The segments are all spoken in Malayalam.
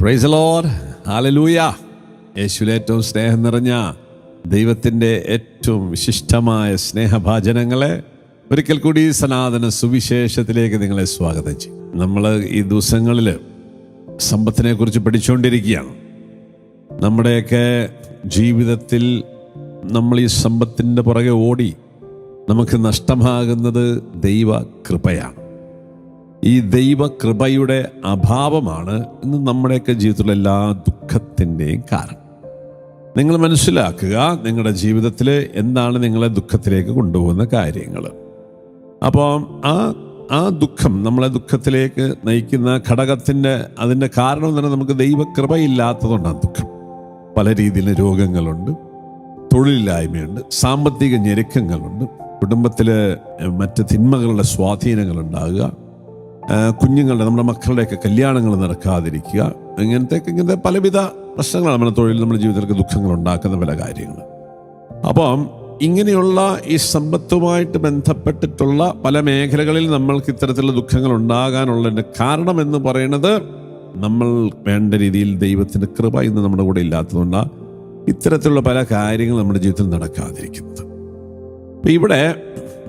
Praise the Lord, hallelujah. യേശുവിൽ ഏറ്റവും സ്നേഹം നിറഞ്ഞ ദൈവത്തിൻ്റെ ഏറ്റവും വിശിഷ്ടമായ സ്നേഹഭാജനങ്ങളെ ഒരിക്കൽ കൂടി സനാതന സുവിശേഷത്തിലേക്ക് നിങ്ങളെ സ്വാഗതം ചെയ്യും. നമ്മൾ ഈ ദിവസങ്ങളിൽ സമ്പത്തിനെ കുറിച്ച് പഠിച്ചുകൊണ്ടിരിക്കുകയാണ്. നമ്മുടെയൊക്കെ ജീവിതത്തിൽ നമ്മൾ ഈ സമ്പത്തിൻ്റെ പുറകെ ഓടി നമുക്ക് നഷ്ടമാകുന്നത് ദൈവ കൃപയാണ്. ഈ ദൈവകൃപയുടെ അഭാവമാണ് ഇന്ന് നമ്മുടെയൊക്കെ ജീവിതത്തിലുള്ള എല്ലാ ദുഃഖത്തിൻ്റെയും കാരണം. നിങ്ങൾ മനസ്സിലാക്കുക, നിങ്ങളുടെ ജീവിതത്തിൽ എന്താണ് നിങ്ങളെ ദുഃഖത്തിലേക്ക് കൊണ്ടുപോകുന്ന കാര്യങ്ങൾ. അപ്പോൾ ആ ദുഃഖം, നമ്മളെ ദുഃഖത്തിലേക്ക് നയിക്കുന്ന അതിൻ്റെ കാരണം തന്നെ നമുക്ക് ദൈവകൃപയില്ലാത്തതുകൊണ്ടാണ് ദുഃഖം. പല രീതിയിൽ രോഗങ്ങളുണ്ട്, തൊഴിലില്ലായ്മയുണ്ട്, സാമ്പത്തിക ഞെരുക്കങ്ങളുണ്ട്, കുടുംബത്തിൽ മറ്റ് തിന്മകളുടെ സ്വാധീനങ്ങളുണ്ടാകുക, കുഞ്ഞുങ്ങളുടെ, നമ്മുടെ മക്കളുടെയൊക്കെ കല്യാണങ്ങൾ നടക്കാതിരിക്കുക, ഇങ്ങനത്തെ പലവിധ പ്രശ്നങ്ങളാണ് നമ്മുടെ തൊഴിൽ, നമ്മുടെ ജീവിതത്തിലേക്ക് ദുഃഖങ്ങൾ ഉണ്ടാക്കുന്ന പല കാര്യങ്ങൾ. അപ്പം ഇങ്ങനെയുള്ള ഈ സമ്പത്തുമായിട്ട് ബന്ധപ്പെട്ടിട്ടുള്ള പല മേഖലകളിൽ നമ്മൾക്ക് ഇത്തരത്തിലുള്ള ദുഃഖങ്ങൾ ഉണ്ടാകാനുള്ളതിൻ്റെ കാരണം എന്ന് പറയുന്നത് നമ്മൾ വേണ്ട രീതിയിൽ ദൈവത്തിൻ്റെ കൃപ ഇന്ന് നമ്മുടെ കൂടെ ഇല്ലാത്തതുകൊണ്ടാണ് ഇത്തരത്തിലുള്ള പല കാര്യങ്ങൾ നമ്മുടെ ജീവിതത്തിൽ നടക്കാതിരിക്കുന്നത്. അപ്പം ഇവിടെ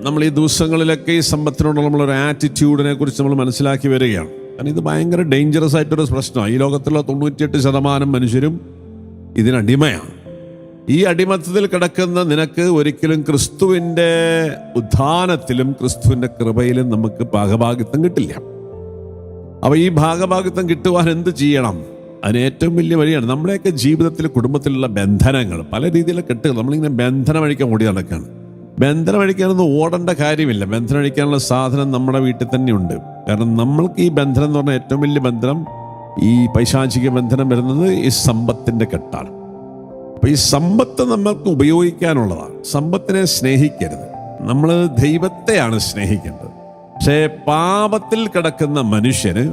നമ്മൾ ഈ ദിവസങ്ങളിലൊക്കെ ഈ സമ്പത്തിനോടുള്ള നമ്മളൊരു ആറ്റിറ്റ്യൂഡിനെ കുറിച്ച് നമ്മൾ മനസ്സിലാക്കി വരികയാണ്. കാരണം ഇത് ഭയങ്കര ഡേഞ്ചറസ് ആയിട്ടൊരു പ്രശ്നമാണ്. ഈ ലോകത്തുള്ള 98% മനുഷ്യരും ഇതിനടിമയാണ്. ഈ അടിമത്തത്തിൽ കിടക്കുന്ന നിനക്ക് ഒരിക്കലും ക്രിസ്തുവിൻ്റെ ഉത്ഥാനത്തിലും ക്രിസ്തുവിൻ്റെ കൃപയിലും നമുക്ക് ഭാഗഭാഗിത്വം കിട്ടില്ല. അപ്പോൾ ഈ ഭാഗഭാഗിത്വം കിട്ടുവാൻ എന്ത് ചെയ്യണം? അതിന് ഏറ്റവും വലിയ വഴിയാണ് നമ്മുടെയൊക്കെ ജീവിതത്തിൽ, കുടുംബത്തിലുള്ള ബന്ധനങ്ങൾ, പല രീതിയിലുള്ള കെട്ടുകൾ. നമ്മളിങ്ങനെ ബന്ധനം അഴിക്കാൻ ഓടി നടക്കുകയാണ്. ബന്ധനം അഴിക്കാനൊന്നും ഓടേണ്ട കാര്യമില്ല. ബന്ധനം അഴിക്കാനുള്ള സാധനം നമ്മുടെ വീട്ടിൽ തന്നെ ഉണ്ട്. കാരണം നമ്മൾക്ക് ഈ ബന്ധനം എന്ന് പറഞ്ഞാൽ ഏറ്റവും വലിയ ബന്ധനം, ഈ പൈശാചിക ബന്ധനം വരുന്നത് ഈ സമ്പത്തിൻ്റെ കെട്ടാണ്. അപ്പോൾ ഈ സമ്പത്ത് നമ്മൾക്ക് ഉപയോഗിക്കാനുള്ളതാണ്. സമ്പത്തിനെ സ്നേഹിക്കരുത്, നമ്മൾ ദൈവത്തെയാണ് സ്നേഹിക്കേണ്ടത്. പക്ഷേ പാപത്തിൽ കിടക്കുന്ന മനുഷ്യന്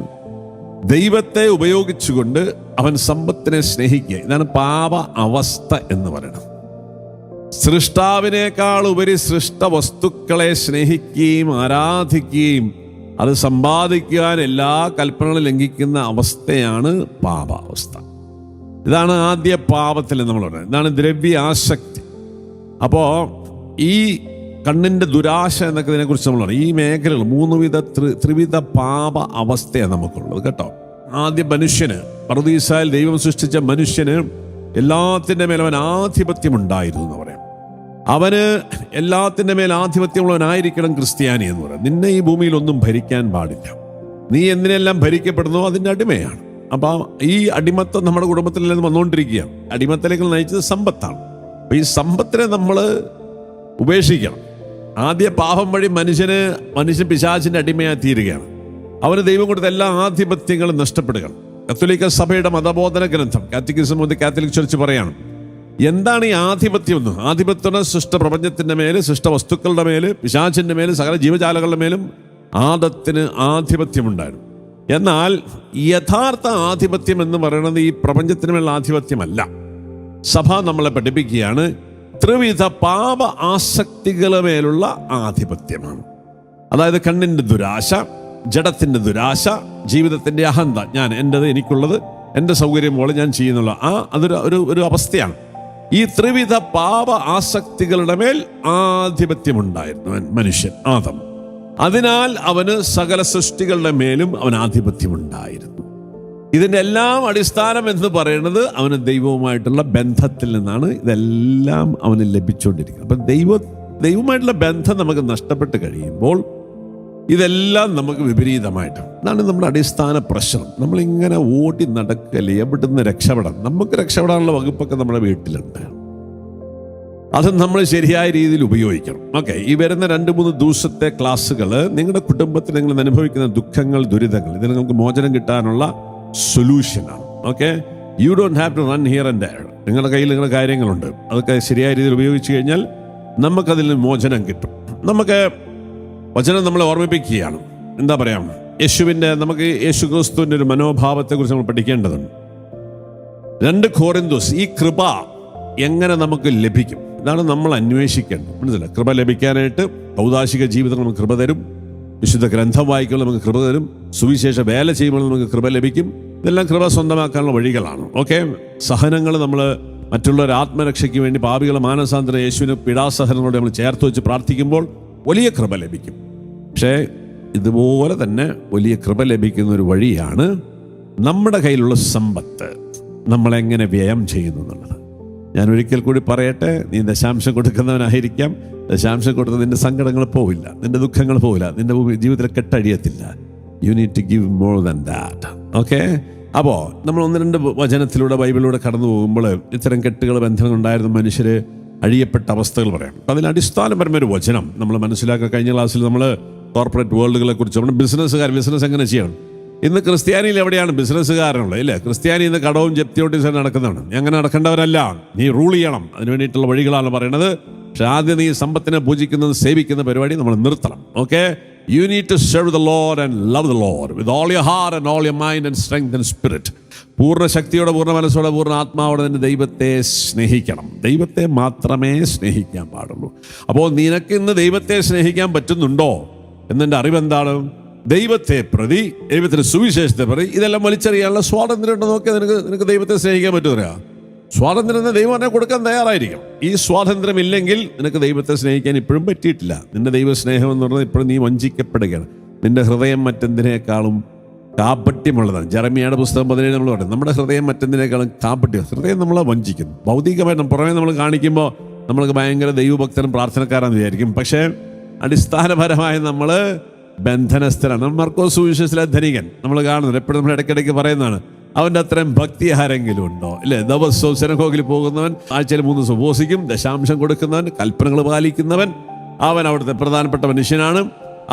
ദൈവത്തെ ഉപയോഗിച്ചുകൊണ്ട് അവൻ സമ്പത്തിനെ സ്നേഹിക്കുക. ഇതാണ് പാപ അവസ്ഥ എന്ന് പറയുന്നത്. സൃഷ്ടാവിനേക്കാൾ ഉപരി സൃഷ്ട വസ്തുക്കളെ സ്നേഹിക്കുകയും ആരാധിക്കുകയും അത് സമ്പാദിക്കുവാൻ എല്ലാ കൽപ്പനകളും ലംഘിക്കുന്ന അവസ്ഥയാണ് പാപാവസ്ഥ. ഇതാണ് ആദ്യ പാപത്തിൽ നമ്മൾ പറയുന്നത്. ഇതാണ് ദ്രവ്യ ആസക്തി. അപ്പോൾ ഈ കണ്ണിൻ്റെ ദുരാശ എന്നൊക്കെ ഇതിനെക്കുറിച്ച് നമ്മൾ പറയും. ഈ മേഖലകൾ ത്രിവിധ പാപ അവസ്ഥയാണ് നമുക്കുള്ളത് കേട്ടോ. ആദ്യ മനുഷ്യന്, പറുദീസായിൽ ദൈവം സൃഷ്ടിച്ച മനുഷ്യന് എല്ലാത്തിൻ്റെ മേൽ അവൻ ആധിപത്യമുണ്ടായിരുന്നു എന്ന് പറയാം. അവന് എല്ലാത്തിൻ്റെ മേൽ ആധിപത്യമുള്ളവനായിരിക്കണം ക്രിസ്ത്യാനി എന്ന് പറയാം. നിന്നെ ഈ ഭൂമിയിൽ ഒന്നും ഭരിക്കാൻ പാടില്ല. നീ എന്തിനെല്ലാം ഭരിക്കപ്പെടുന്നോ അതിൻ്റെ അടിമയാണ്. അപ്പം ഈ അടിമത്തം നമ്മുടെ കുടുംബത്തിൽ നിന്ന് വന്നുകൊണ്ടിരിക്കുകയാണ്. അടിമത്തിലേക്ക് നയിച്ചത് സമ്പത്താണ്. അപ്പം ഈ സമ്പത്തിനെ നമ്മൾ ഉപേക്ഷിക്കണം. ആദ്യ പാപം വഴി മനുഷ്യൻ പിശാചിൻ്റെ അടിമയായി തീരുകയാണ്. അവന് ദൈവം കൊടുത്ത എല്ലാ ആധിപത്യങ്ങളും നഷ്ടപ്പെടുകയാണ്. കത്തോലിക്ക സഭയുടെ മതബോധന ഗ്രന്ഥം കാറ്റക്കിസം കാത്തലിക് ചർച്ച് പറയാണ്, എന്താണ് ഈ ആധിപത്യം എന്ന്? ആധിപത്യം സൃഷ്ട പ്രപഞ്ചത്തിൻ്റെ മേല്, സൃഷ്ട വസ്തുക്കളുടെ മേല്, പിശാചിൻ്റെ മേല്, സകല ജീവജാലങ്ങളുടെ മേലും ആദത്തിന് ആധിപത്യമുണ്ടായിരുന്നു. എന്നാൽ യഥാർത്ഥ ആധിപത്യം എന്ന് പറയുന്നത് ഈ പ്രപഞ്ചത്തിന് മേലുള്ള ആധിപത്യമല്ല. സഭ നമ്മളെ പഠിപ്പിക്കുകയാണ് ത്രിവിധ പാപ ആസക്തികളുടെ മേലുള്ള ആധിപത്യമാണ്. അതായത് കണ്ണിൻ്റെ ദുരാശ, ജഡത്തിൻ്റെ ദുരാശ, ജീവിതത്തിൻ്റെ അഹന്ത, ഞാൻ എൻ്റെത്, എനിക്കുള്ളത്, എൻ്റെ സൗകര്യം പോലെ ഞാൻ ചെയ്യുന്നുള്ള അതൊരു അവസ്ഥയാണ്. ഈ ത്രിവിധ പാപ ആസക്തികളുടെ മേൽ ആധിപത്യമുണ്ടായിരുന്നു മനുഷ്യൻ ആദം. അതിനാൽ അവന് സകല സൃഷ്ടികളുടെ മേലും അവൻ ആധിപത്യമുണ്ടായിരുന്നു. ഇതിൻ്റെ എല്ലാം അടിസ്ഥാനം എന്ന് പറയുന്നത് അവന് ദൈവവുമായിട്ടുള്ള ബന്ധത്തിൽ നിന്നാണ് ഇതെല്ലാം അവന് ലഭിച്ചുകൊണ്ടിരിക്കുന്നത്. അപ്പം ദൈവവുമായിട്ടുള്ള ബന്ധം നമുക്ക് നഷ്ടപ്പെട്ട് കഴിയുമ്പോൾ ഇതെല്ലാം നമുക്ക് വിപരീതമായിട്ട്, ഇതാണ് നമ്മുടെ അടിസ്ഥാന പ്രശ്നം. നമ്മളിങ്ങനെ ഓടി നടക്കല്ലേ, എവിടുന്ന് രക്ഷപ്പെടാം? നമുക്ക് രക്ഷപ്പെടാനുള്ള വകുപ്പൊക്കെ നമ്മുടെ വീട്ടിലുണ്ട്. അത് നമ്മൾ ശരിയായ രീതിയിൽ ഉപയോഗിക്കണം. ഓക്കെ, ഈ വരുന്ന 2-3 ദിവസത്തെ ക്ലാസ്സുകൾ നിങ്ങളുടെ കുടുംബത്തിൽ നിങ്ങൾ അനുഭവിക്കുന്ന ദുഃഖങ്ങൾ, ദുരിതങ്ങൾ, ഇതിന് നിങ്ങൾക്ക് മോചനം കിട്ടാനുള്ള സൊല്യൂഷനാണ്. Okay, you don't have to run here and there. നിങ്ങളുടെ കയ്യിൽ നിങ്ങളുടെ കാര്യങ്ങളുണ്ട്, അതൊക്കെ ശരിയായ രീതിയിൽ ഉപയോഗിച്ച് കഴിഞ്ഞാൽ നമുക്കതിൽ നിന്ന് മോചനം കിട്ടും. നമുക്ക് വചനം നമ്മളെ ഓർമ്മിപ്പിക്കുകയാണ്. എന്താ പറയാം, നമുക്ക് യേശു ക്രിസ്തുവിൻ്റെ ഒരു മനോഭാവത്തെക്കുറിച്ച് നമ്മൾ പഠിക്കേണ്ടതുണ്ട്. 2 കൊരിന്ത്യസ്, ഈ കൃപ എങ്ങനെ നമുക്ക് ലഭിക്കും? ഇതാണ് നമ്മൾ അന്വേഷിക്കേണ്ടത്. മനസ്സിലായി? കൃപ ലഭിക്കാനായിട്ട് ഔദാശിക ജീവിതം നമുക്ക് കൃപ തരും, വിശുദ്ധ ഗ്രന്ഥം വായിക്കുമ്പോൾ നമുക്ക് കൃപ തരും, സുവിശേഷ വേല ചെയ്യുമ്പോൾ നമുക്ക് കൃപ ലഭിക്കും, ഇതെല്ലാം കൃപ സ്വന്തമാക്കാനുള്ള വഴികളാണ്. ഓക്കെ, സഹനങ്ങൾ നമ്മൾ മറ്റുള്ളവർ ആത്മരക്ഷയ്ക്ക് വേണ്ടി പാപികളെ മാനസാന്തരം യേശുവിന് പീഡാസഹനങ്ങളോട് നമ്മൾ ചേർത്ത് വെച്ച് പ്രാർത്ഥിക്കുമ്പോൾ വലിയ കൃപ ലഭിക്കും. പക്ഷേ ഇതുപോലെ തന്നെ വലിയ കൃപ ലഭിക്കുന്ന ഒരു വഴിയാണ് നമ്മുടെ കയ്യിലുള്ള സമ്പത്ത് നമ്മളെങ്ങനെ വ്യയം ചെയ്യുന്നു എന്നുള്ളത്. ഞാൻ ഒരിക്കൽ കൂടി പറയട്ടെ, നീ ദശാംശം കൊടുക്കുന്നവനായിരിക്കാം, ദശാംശം കൊടുത്ത് നിന്റെ സങ്കടങ്ങൾ പോവില്ല, നിന്റെ ദുഃഖങ്ങൾ പോവില്ല, നിന്റെ ജീവിതത്തിൽ കെട്ടഴിയത്തില്ല. You need to give more than that. Okay, അപ്പോൾ നമ്മൾ 1-2 വചനത്തിലൂടെ ബൈബിളിലൂടെ കടന്നു പോകുമ്പോൾ ഇത്തരം കെട്ടുകൾ ബന്ധങ്ങൾ ഉണ്ടായിരുന്ന മനുഷ്യർ അഴിയപ്പെട്ട അവസ്ഥകൾ പറയാം. അപ്പം അതിന് അടിസ്ഥാനപരമായ ഒരു വചനം നമ്മൾ മനസ്സിലാക്കുക. കഴിഞ്ഞ ക്ലാസ്സിൽ നമ്മൾ കോർപ്പറേറ്റ് വേൾഡുകളെ കുറിച്ച്, നമ്മുടെ ബിസിനസ് എങ്ങനെ ചെയ്യണം. ഇന്ന് ക്രിസ്ത്യാനിയിൽ എവിടെയാണ് ബിസിനസ്സുകാരനുള്ളത്? ഇല്ലേ, ക്രിസ്ത്യാനി ഇന്ന് കടവും ജപ്തിയോട്ടിയും നടക്കുന്നതാണ്. നീ അങ്ങനെ നടക്കേണ്ടവരല്ല, നീ റൂൾ ചെയ്യണം. അതിന് വേണ്ടിയിട്ടുള്ള വഴികളാണ് പറയുന്നത്. പക്ഷെ ആദ്യം നീ സമ്പത്തിനെ പൂജിക്കുന്നത് സേവിക്കുന്ന പരിപാടി നമ്മൾ നിർത്തണം. Okay, you need to serve the Lord and love the Lord with all your heart and all your mind and strength and spirit. പൂർണ്ണ ശക്തിയോടെ, പൂർണ്ണ മനസ്സോടെ, പൂർണ്ണ ആത്മാവോടെ തന്നെ ദൈവത്തെ സ്നേഹിക്കണം. ദൈവത്തെ മാത്രമേ സ്നേഹിക്കാൻ പാടുള്ളൂ. അപ്പോൾ നിനക്ക് ഇന്ന് ദൈവത്തെ സ്നേഹിക്കാൻ പറ്റുന്നുണ്ടോ എന്നെ അറിവെന്താണ്? ദൈവത്തെ പ്രതി, ദൈവത്തിന്റെ സുവിശേഷത്തെ പ്രതി ഇതെല്ലാം വലിച്ചെറിയാനുള്ള സ്വാതന്ത്ര്യം ഉണ്ടോ നോക്കിയാൽ നിനക്ക് ദൈവത്തെ സ്നേഹിക്കാൻ പറ്റുക. സ്വാതന്ത്ര്യം ദൈവം എന്നെ കൊടുക്കാൻ തയ്യാറായിരിക്കും. ഈ സ്വാതന്ത്ര്യം ഇല്ലെങ്കിൽ നിനക്ക് ദൈവത്തെ സ്നേഹിക്കാൻ ഇപ്പോഴും പറ്റിയിട്ടില്ല. നിന്റെ ദൈവസ്നേഹം എന്ന് പറഞ്ഞാൽ ഇപ്പോഴും നീ വഞ്ചിക്കപ്പെടുകയാണ്. നിന്റെ ഹൃദയം മറ്റെന്തിനേക്കാളും കാപട്യമുള്ളതാണ്. ജെറമിയയുടെ പുസ്തകം 17 നമ്മൾ പറയും, നമ്മുടെ ഹൃദയം മറ്റെന്തിനേക്കാളും കാപട്യം. ഹൃദയം നമ്മളെ വഞ്ചിക്കുന്നു. ഭൗതികമായിട്ട് പുറമേ നമ്മൾ കാണിക്കുമ്പോൾ നമ്മൾക്ക് ഭയങ്കര ദൈവഭക്തനും പ്രാർത്ഥനക്കാരാന്ന് വിചാരിക്കും. പക്ഷേ അടിസ്ഥാനപരമായി നമ്മൾ ബന്ധനസ്ഥരാണ്. മർക്കോസ് സുവിശേഷത്തിലെ ധനികൻ നമ്മൾ കാണുന്നത് എപ്പോഴും നമ്മൾ ഇടയ്ക്കിടയ്ക്ക് പറയുന്നതാണ്, അവൻ്റെ അത്രയും ഭക്തി ആരെങ്കിലും ഉണ്ടോ? ഇല്ലേ, ദിവസവും സിനഗോഗിൽ പോകുന്നവൻ, ആഴ്ചയിൽ 3 ദിവസം ഉപവസിക്കും, ദശാംശം കൊടുക്കുന്നവൻ, കൽപ്പനകൾ പാലിക്കുന്നവൻ, അവൻ അവിടുത്തെ പ്രധാനപ്പെട്ട മനുഷ്യനാണ്.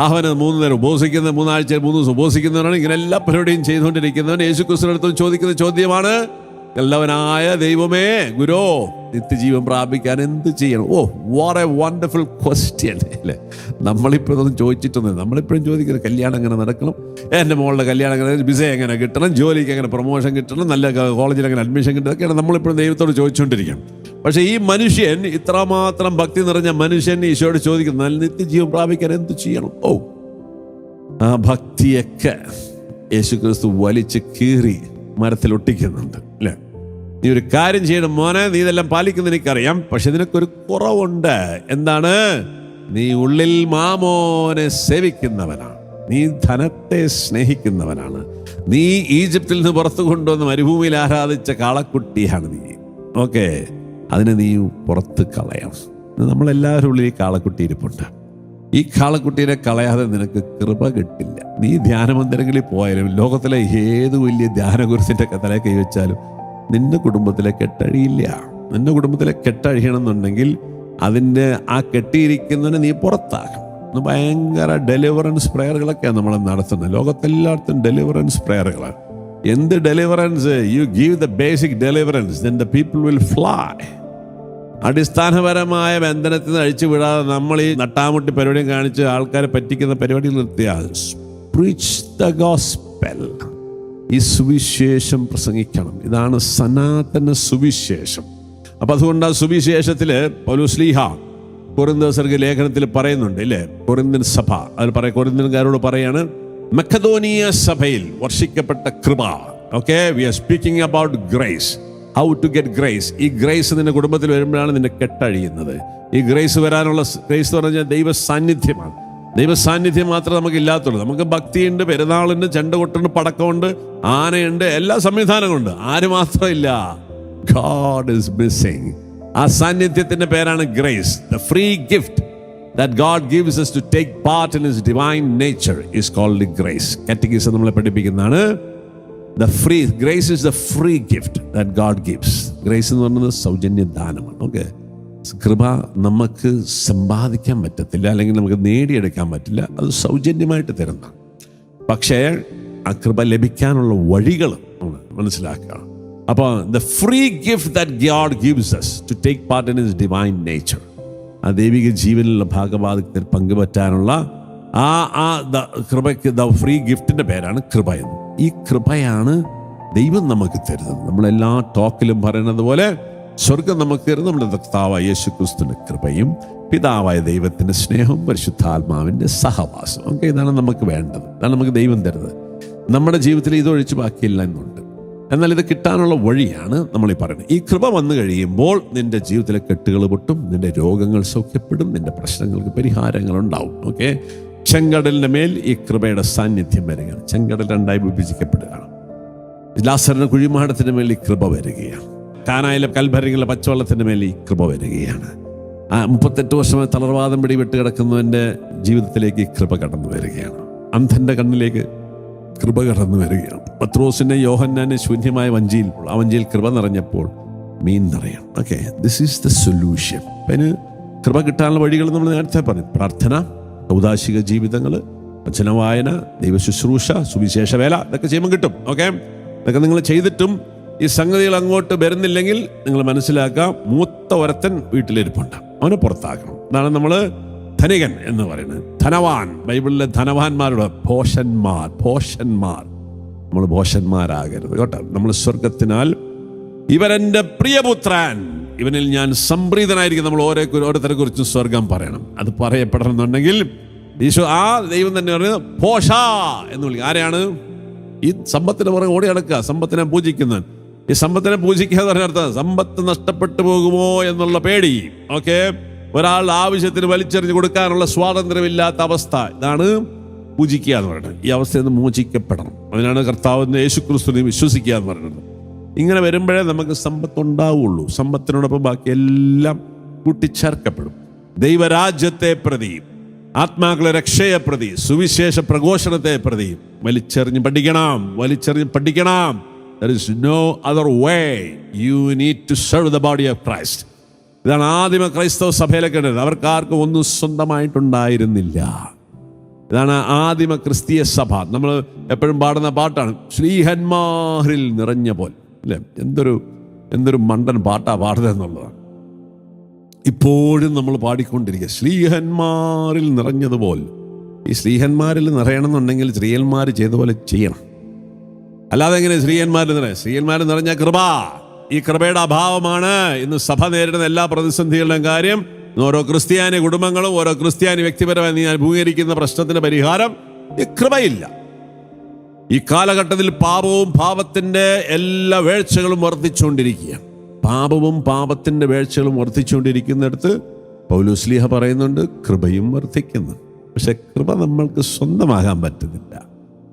അവന് 3 നേരം ഉപവസിക്കുന്ന, 3 ആഴ്ചയിൽ 3 ദിവസം ഉപവസിക്കുന്നവനാണ്. ഇങ്ങനെ എല്ലാ പരിപാടിയും ചെയ്തുകൊണ്ടിരിക്കുന്നവൻ യേശു ക്രിസ്തുവിനടുത്ത് ചോദിക്കുന്ന ചോദ്യമാണ്, എല്ലാവനായ ദൈവമേ, ഗുരോ, നിത്യജീവൻ പ്രാപിക്കാൻ എന്ത് ചെയ്യണം? ഓ, വാട്ട് എ വണ്ടർഫുൾ ക്വസ്റ്റ്യൻ അല്ലേ. നമ്മളിപ്പോൾ ഇതൊന്നും ചോദിച്ചിട്ടൊന്നും, നമ്മളിപ്പോഴും ചോദിക്കുന്നത് കല്യാണം എങ്ങനെ നടക്കണം, എൻ്റെ മോളുടെ കല്യാണം എങ്ങനെ, വിസ എങ്ങനെ കിട്ടണം, ജോലിക്ക് എങ്ങനെ പ്രൊമോഷൻ കിട്ടണം, നല്ല കോളേജിൽ എങ്ങനെ അഡ്മിഷൻ കിട്ടണം, ഒക്കെയാണ് നമ്മളിപ്പോഴും ദൈവത്തോട് ചോദിച്ചുകൊണ്ടിരിക്കണം. പക്ഷേ ഈ മനുഷ്യൻ, ഇത്രമാത്രം ഭക്തി നിറഞ്ഞ മനുഷ്യൻ ഈശോയോട് ചോദിക്കുന്നു, നിത്യജീവൻ പ്രാപിക്കാൻ എന്ത് ചെയ്യണം? ഓ, ആ ഭക്തിയൊക്കെ യേശു ക്രിസ്തു വലിച്ച് കീറി മരത്തിൽ ഒട്ടിക്കുന്നുണ്ട് അല്ലേ. നീ ഒരു കാര്യം ചെയ്യണം മോനെ, നീ ഇതെല്ലാം പാലിക്കുന്ന എനിക്കറിയാം, പക്ഷെ നിനക്കൊരു കുറവുണ്ട്. എന്താണ്? നീ ഉള്ളിൽ മാമോനെ സേവിക്കുന്നവനാണ്, നീ ധനത്തെ സ്നേഹിക്കുന്നവനാണ്, നീ ഈജിപ്തിൽ നിന്ന് പുറത്തു കൊണ്ടുവന്ന് മരുഭൂമിയിൽ ആരാധിച്ച കാളക്കുട്ടിയാണ് നീ. ഓക്കെ, അതിനെ നീ പുറത്ത് കളയാം. നമ്മളെല്ലാവരും ഉള്ളിൽ ഈ കാളക്കുട്ടി ഇരിപ്പുണ്ട്. ഈ കാളക്കുട്ടീനെ കളയാതെ നിനക്ക് കൃപ കിട്ടില്ല. നീ ധ്യാനമന്ദിരങ്ങളിൽ പോയാലും, ലോകത്തിലെ ഏത് വലിയ ധ്യാനഗുരുത്തിൻ്റെ തലയെ കൈവച്ചാലും നിന്റെ കുടുംബത്തിലെ കെട്ടഴിയില്ല. നിന്റെ കുടുംബത്തിലെ കെട്ടഴിയണം എന്നുണ്ടെങ്കിൽ അതിൻ്റെ ആ കെട്ടിയിരിക്കുന്നതിന് നീ പുറത്താക്കണം. ഭയങ്കര ഡെലിവറൻസ് പ്രയറുകളൊക്കെയാണ് നമ്മൾ നടത്തുന്നത്. ലോകത്തെല്ലായിടത്തും ഡെലിവറൻസ് പ്രയറുകളാണ്. എന്ത് deliverance? You give the basic deliverance, then the people will fly. അടിസ്ഥാനപരമായ ബന്ധനത്തിൽ നിന്ന് അഴിച്ചു വിടാതെ നമ്മൾ ഈ നട്ടാമുട്ടി പരിപാടിയും കാണിച്ച് ആൾക്കാരെ പറ്റിക്കുന്ന പരിപാടി നിർത്തിയാൽ, പ്രീച്ച് ദ ഗോസ്പെൽ, ഈ സുവിശേഷം പ്രസംഗിക്കണം. ഇതാണ് സനാതന സുവിശേഷം. അപ്പം അതുകൊണ്ട് ആ സുവിശേഷത്തിൽ പൗലോസ്ലീഹ കൊരിന്ത്യർക്ക് ലേഖനത്തിൽ പറയുന്നുണ്ട് ഇല്ലേ, കൊരിന്ത്യൻ സഭ അതിൽ കൊരിന്ത്യൻകാരോട് പറയാണ്, മക്കദോനിയ സഭയിൽ വർഷിക്കപ്പെട്ട കൃപ. Okay, we are speaking about grace, how to get grace. ഈ ഗ്രേസ് നിന്റെ കുടുംബത്തിൽ വരുമ്പോഴാണ് നിന്റെ കെട്ടഴിയുന്നത്. ഈ ഗ്രേസ് വരാനുള്ള ഗ്രേസ് എന്ന് പറഞ്ഞാൽ ദൈവ സാന്നിധ്യമാണ്. ദൈവ സാന്നിധ്യം മാത്രമേ നമുക്ക് ഇല്ലാത്തുള്ളൂ. നമുക്ക് ഭക്തിയുണ്ട്, പെരുന്നാളുണ്ട്, ചെണ്ട കൊട്ടുണ്ട്, പടക്കമുണ്ട്, ആനയുണ്ട്, എല്ലാ സംവിധാനങ്ങളുണ്ട്. ആര് മാത്രമില്ല? God is missing. ആ സാന്നിധ്യത്തിന്റെ പേരാണ് grace. The free gift that God gives us to take part in His divine nature is called the grace. Catechism നമ്മളെ പഠിപ്പിക്കുന്നതാണ്. The free grace is the free gift that God gives. Grace എന്ന് പറയുന്നത് സൗജന്യ ദാനമാണ്. ഓക്കെ, കൃപ നമുക്ക് സമ്പാദിക്കാൻ പറ്റത്തില്ല, അല്ലെങ്കിൽ നമുക്ക് നേടിയെടുക്കാൻ പറ്റില്ല. അത് സൗജന്യമായിട്ട് തരുന്നതാണ്. പക്ഷേ ആ കൃപ ലഭിക്കാനുള്ള വഴികൾ മനസ്സിലാക്കുക. അപ്പോൾ the free gift that God gives us to take part in His divine nature, ആ ദൈവിക ജീവനിലുള്ള ഭാഗവാദത്തിൽ പങ്കുപറ്റാനുള്ള ആ കൃപയ്ക്ക്, ദ ഫ്രീ ഗിഫ്റ്റിന്റെ പേരാണ് കൃപ എന്ന്. ഈ കൃപയാണ് ദൈവം നമുക്ക് തരുന്നത്. നമ്മളെല്ലാ ടോക്കിലും പറയുന്നത് പോലെ സ്വർഗം നമുക്ക് തരുന്നത് നമ്മുടെ കർത്താവായ യേശു ക്രിസ്തുവിന്റെ കൃപയും പിതാവായ ദൈവത്തിന്റെ സ്നേഹവും പരിശുദ്ധാത്മാവിന്റെ സഹവാസം. ഓക്കെ, ഇതാണ് നമുക്ക് വേണ്ടത്. ഇതാണ് നമുക്ക് ദൈവം തരുന്നത്. നമ്മുടെ ജീവിതത്തിൽ ഇതൊഴിച്ച് ബാക്കിയില്ല എന്നുണ്ട്. എന്നാൽ ഇത് കിട്ടാനുള്ള വഴിയാണ് നമ്മൾ ഈ പറയുന്നത്. ഈ കൃപ വന്നു കഴിയുമ്പോൾ നിന്റെ ജീവിതത്തിലെ കെട്ടുകൾ പൊട്ടും, നിന്റെ രോഗങ്ങൾ സൗഖ്യപ്പെടും, നിന്റെ പ്രശ്നങ്ങൾക്ക് പരിഹാരങ്ങൾ ഉണ്ടാവും. ഓക്കെ, ചെങ്കടലിന്റെ മേൽ ഈ കൃപയുടെ സാന്നിധ്യം വരികയാണ്. ചെങ്കടൽ രണ്ടായി വിഭജിക്കപ്പെടുകയാണ്. ലാസറിന്റെ കുഴിമാടത്തിന്റെ മേൽ ഈ കൃപ വരികയാണ്. കാനായിലെ കൽഭരങ്ങളിലെ പച്ചവെള്ളത്തിന്റെ മേൽ ഈ കൃപ വരികയാണ്. 38 വർഷമായി തളർവാദം പിടിപെട്ട് കിടക്കുന്നവന്റെ ജീവിതത്തിലേക്ക് ഈ കൃപ കടന്നു വരികയാണ്. അന്ധന്റെ കണ്ണിലേക്ക് കൃപ കടന്നു വരികയാണ്. പത്രോസിന്റെ യോഹന്നാന്റെ ശൂന്യമായ വഞ്ചിയിൽ, ആ വഞ്ചിയിൽ കൃപ നിറഞ്ഞപ്പോൾ മീൻ നിറയണം. Okay, this is the solution. അതിന് കൃപ കിട്ടാനുള്ള വഴികൾ നമ്മൾ നേരത്തെ പറഞ്ഞു. പ്രാർത്ഥന, ഔദാശിക ജീവിതങ്ങൾ, വചന വായന, ദൈവ ശുശ്രൂഷ, സുവിശേഷ വേല, ഇതൊക്കെ ചെയ്യുമ്പോൾ കിട്ടും. ഓക്കെ, ഇതൊക്കെ നിങ്ങൾ ചെയ്തിട്ടും ഈ സംഗതികൾ അങ്ങോട്ട് വരുന്നില്ലെങ്കിൽ നിങ്ങൾ മനസ്സിലാക്കാം, മൂത്ത ഒരുത്തൻ വീട്ടിലിരിപ്പുണ്ട്, അവനെ പുറത്താക്കണം. അതാണ് നമ്മൾ ധനികൻ എന്ന് പറയുന്നത്. ധനവാൻ, ബൈബിളിലെ ധനവാന്മാരുടെ ഭോഷന്മാർ. നമ്മൾ ഭോഷന്മാരാകരുത് കേട്ടോ. നമ്മൾ സ്വർഗത്തിനാൽ ഇവരെന്റെ പ്രിയപുത്രൻ, ഇവനിൽ ഞാൻ സംപ്രീതനായിരിക്കും. നമ്മൾ ഓരോരുത്തരെ കുറിച്ചും സ്വർഗം പറയണം. അത് പറയപ്പെടണമെന്നുണ്ടെങ്കിൽ ഈശോ, ആ ദൈവം തന്നെ പറയുന്നത് ഭോഷ എന്ന് വിളിക്കും. ആരെയാണ്? ഈ സമ്പത്തിന് പുറകെ ഓടി നടക്കുക, സമ്പത്തിനെ പൂജിക്കുന്നവൻ. ഈ സമ്പത്തിനെ പൂജിക്കുക പറഞ്ഞർത്ഥം സമ്പത്ത് നഷ്ടപ്പെട്ടു പോകുമോ എന്നുള്ള പേടി. ഓക്കെ, ഒരാളുടെ ആവശ്യത്തിന് വലിച്ചെറിഞ്ഞ് കൊടുക്കാനുള്ള സ്വാതന്ത്ര്യമില്ലാത്ത അവസ്ഥ, ഇതാണ് പൂജിക്കുക എന്ന് പറയുന്നത്. ഈ അവസ്ഥയിൽ നിന്ന് മോചിക്കപ്പെടണം. അതിനാണ് കർത്താവിന്റെ യേശുക്രിസ്തുവിനെ വിശ്വസിക്കുക എന്ന് പറയുന്നത്. ഇങ്ങനെ വരുമ്പോഴേ നമുക്ക് സമ്പത്ത് ഉണ്ടാവുള്ളൂ. സമ്പത്തിനോടൊപ്പം ബാക്കി എല്ലാം കൂട്ടിച്ചേർക്കപ്പെടും. ദൈവരാജ്യത്തെ പ്രതി, ആത്മാക്കളെ രക്ഷയെ പ്രതി, സുവിശേഷ പ്രഘോഷണത്തെ പ്രതി വലിച്ചെറിഞ്ഞ് പഠിക്കണം. There is no other way. You need to serve the body of Christ. ഇതാണ് ആദിമ ക്രൈസ്തവ സഭയിലൊക്കെ ഉള്ളത്. അവർക്കാർക്കും ഒന്നും സ്വന്തമായിട്ടുണ്ടായിരുന്നില്ല. ഇതാണ് ആദിമ ക്രിസ്തീയ സഭ. നമ്മൾ എപ്പോഴും പാടുന്ന പാട്ടാണ്, ശ്ലീഹന്മാരിൽ നിറഞ്ഞ പോൽ, അല്ലേ? എന്തൊരു മണ്ടൻ പാട്ടാ പാടുന്നതെന്നുള്ളതാണ് ഇപ്പോഴും നമ്മൾ പാടിക്കൊണ്ടിരിക്കുക. ശ്ലീഹന്മാരിൽ നിറഞ്ഞതുപോലെ. ഈ ശ്ലീഹന്മാരിൽ നിറയണമെന്നുണ്ടെങ്കിൽ ശ്രീയന്മാർ ചെയ്ത പോലെ ചെയ്യണം. അല്ലാതെ എങ്ങനെ ശ്രീയന്മാർ നിറഞ്ഞ കൃപ, ഈ കൃപയുടെ അഭാവമാണ് ഇന്ന് സഭ നേരിടുന്ന എല്ലാ പ്രതിസന്ധികളുടെയും കാര്യം. ഓരോ ക്രിസ്ത്യാനി കുടുംബങ്ങളും ഓരോ ക്രിസ്ത്യാനി വ്യക്തിപരമായി നീ അഭിമുഖീകരിക്കുന്ന പ്രശ്നത്തിന് പരിഹാരം ഈ കൃപയില്ല. ഈ കാലഘട്ടത്തിൽ പാപവും പാപത്തിന്റെ എല്ലാ വീഴ്ചകളും വർദ്ധിച്ചുകൊണ്ടിരിക്കുകയാണ്. പാപവും പാപത്തിന്റെ വീഴ്ചകളും വർദ്ധിച്ചുകൊണ്ടിരിക്കുന്നിടത്ത് പൗലോസ്ലീഹ പറയുന്നുണ്ട്, കൃപയും വർദ്ധിക്കുന്നു. പക്ഷെ കൃപ നമ്മൾക്ക് സ്വന്തമാകാൻ പറ്റുന്നില്ല.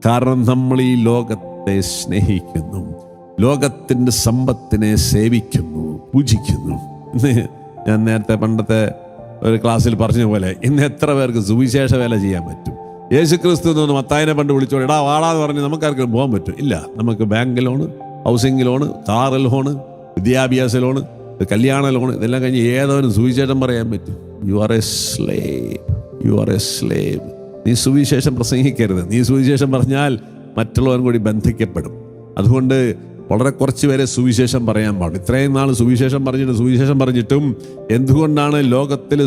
കാരണം നമ്മൾ ഈ ലോകത്തെ സ്നേഹിക്കുന്നു, ലോകത്തിൻ്റെ സമ്പത്തിനെ സേവിക്കുന്നു, പൂജിക്കുന്നു. ഞാൻ നേരത്തെ പണ്ടത്തെ ഒരു ക്ലാസ്സിൽ പറഞ്ഞ പോലെ ഇന്ന് എത്ര പേർക്ക് സുവിശേഷ വേല ചെയ്യാൻ പറ്റും? യേശുക്രിസ്തു എന്ന് മത്തായിനെ പണ്ട് വിളിച്ചോളൂ, എടാ വാടാന്ന് പറഞ്ഞ് നമുക്കാർക്കും പോകാൻ പറ്റും? ഇല്ല. നമുക്ക് bank loan, housing loan, car loan, വിദ്യാഭ്യാസ ലോണ്, കല്യാണ ലോണ്, ഇതെല്ലാം കഴിഞ്ഞ് ഏതോനും സുവിശേഷം പറയാൻ പറ്റും? You are A slave. നീ സുവിശേഷം പ്രസംഗിക്കരുത്. നീ സുവിശേഷം പറഞ്ഞാൽ മറ്റുള്ളവരും കൂടി ബന്ധിക്കപ്പെടും. അതുകൊണ്ട് വളരെ കുറച്ച് പേരെ സുവിശേഷം പറയാൻ പാടും. ഇത്രയും നാൾ സുവിശേഷം പറഞ്ഞിട്ടും എന്തുകൊണ്ടാണ് ലോകത്തിൽ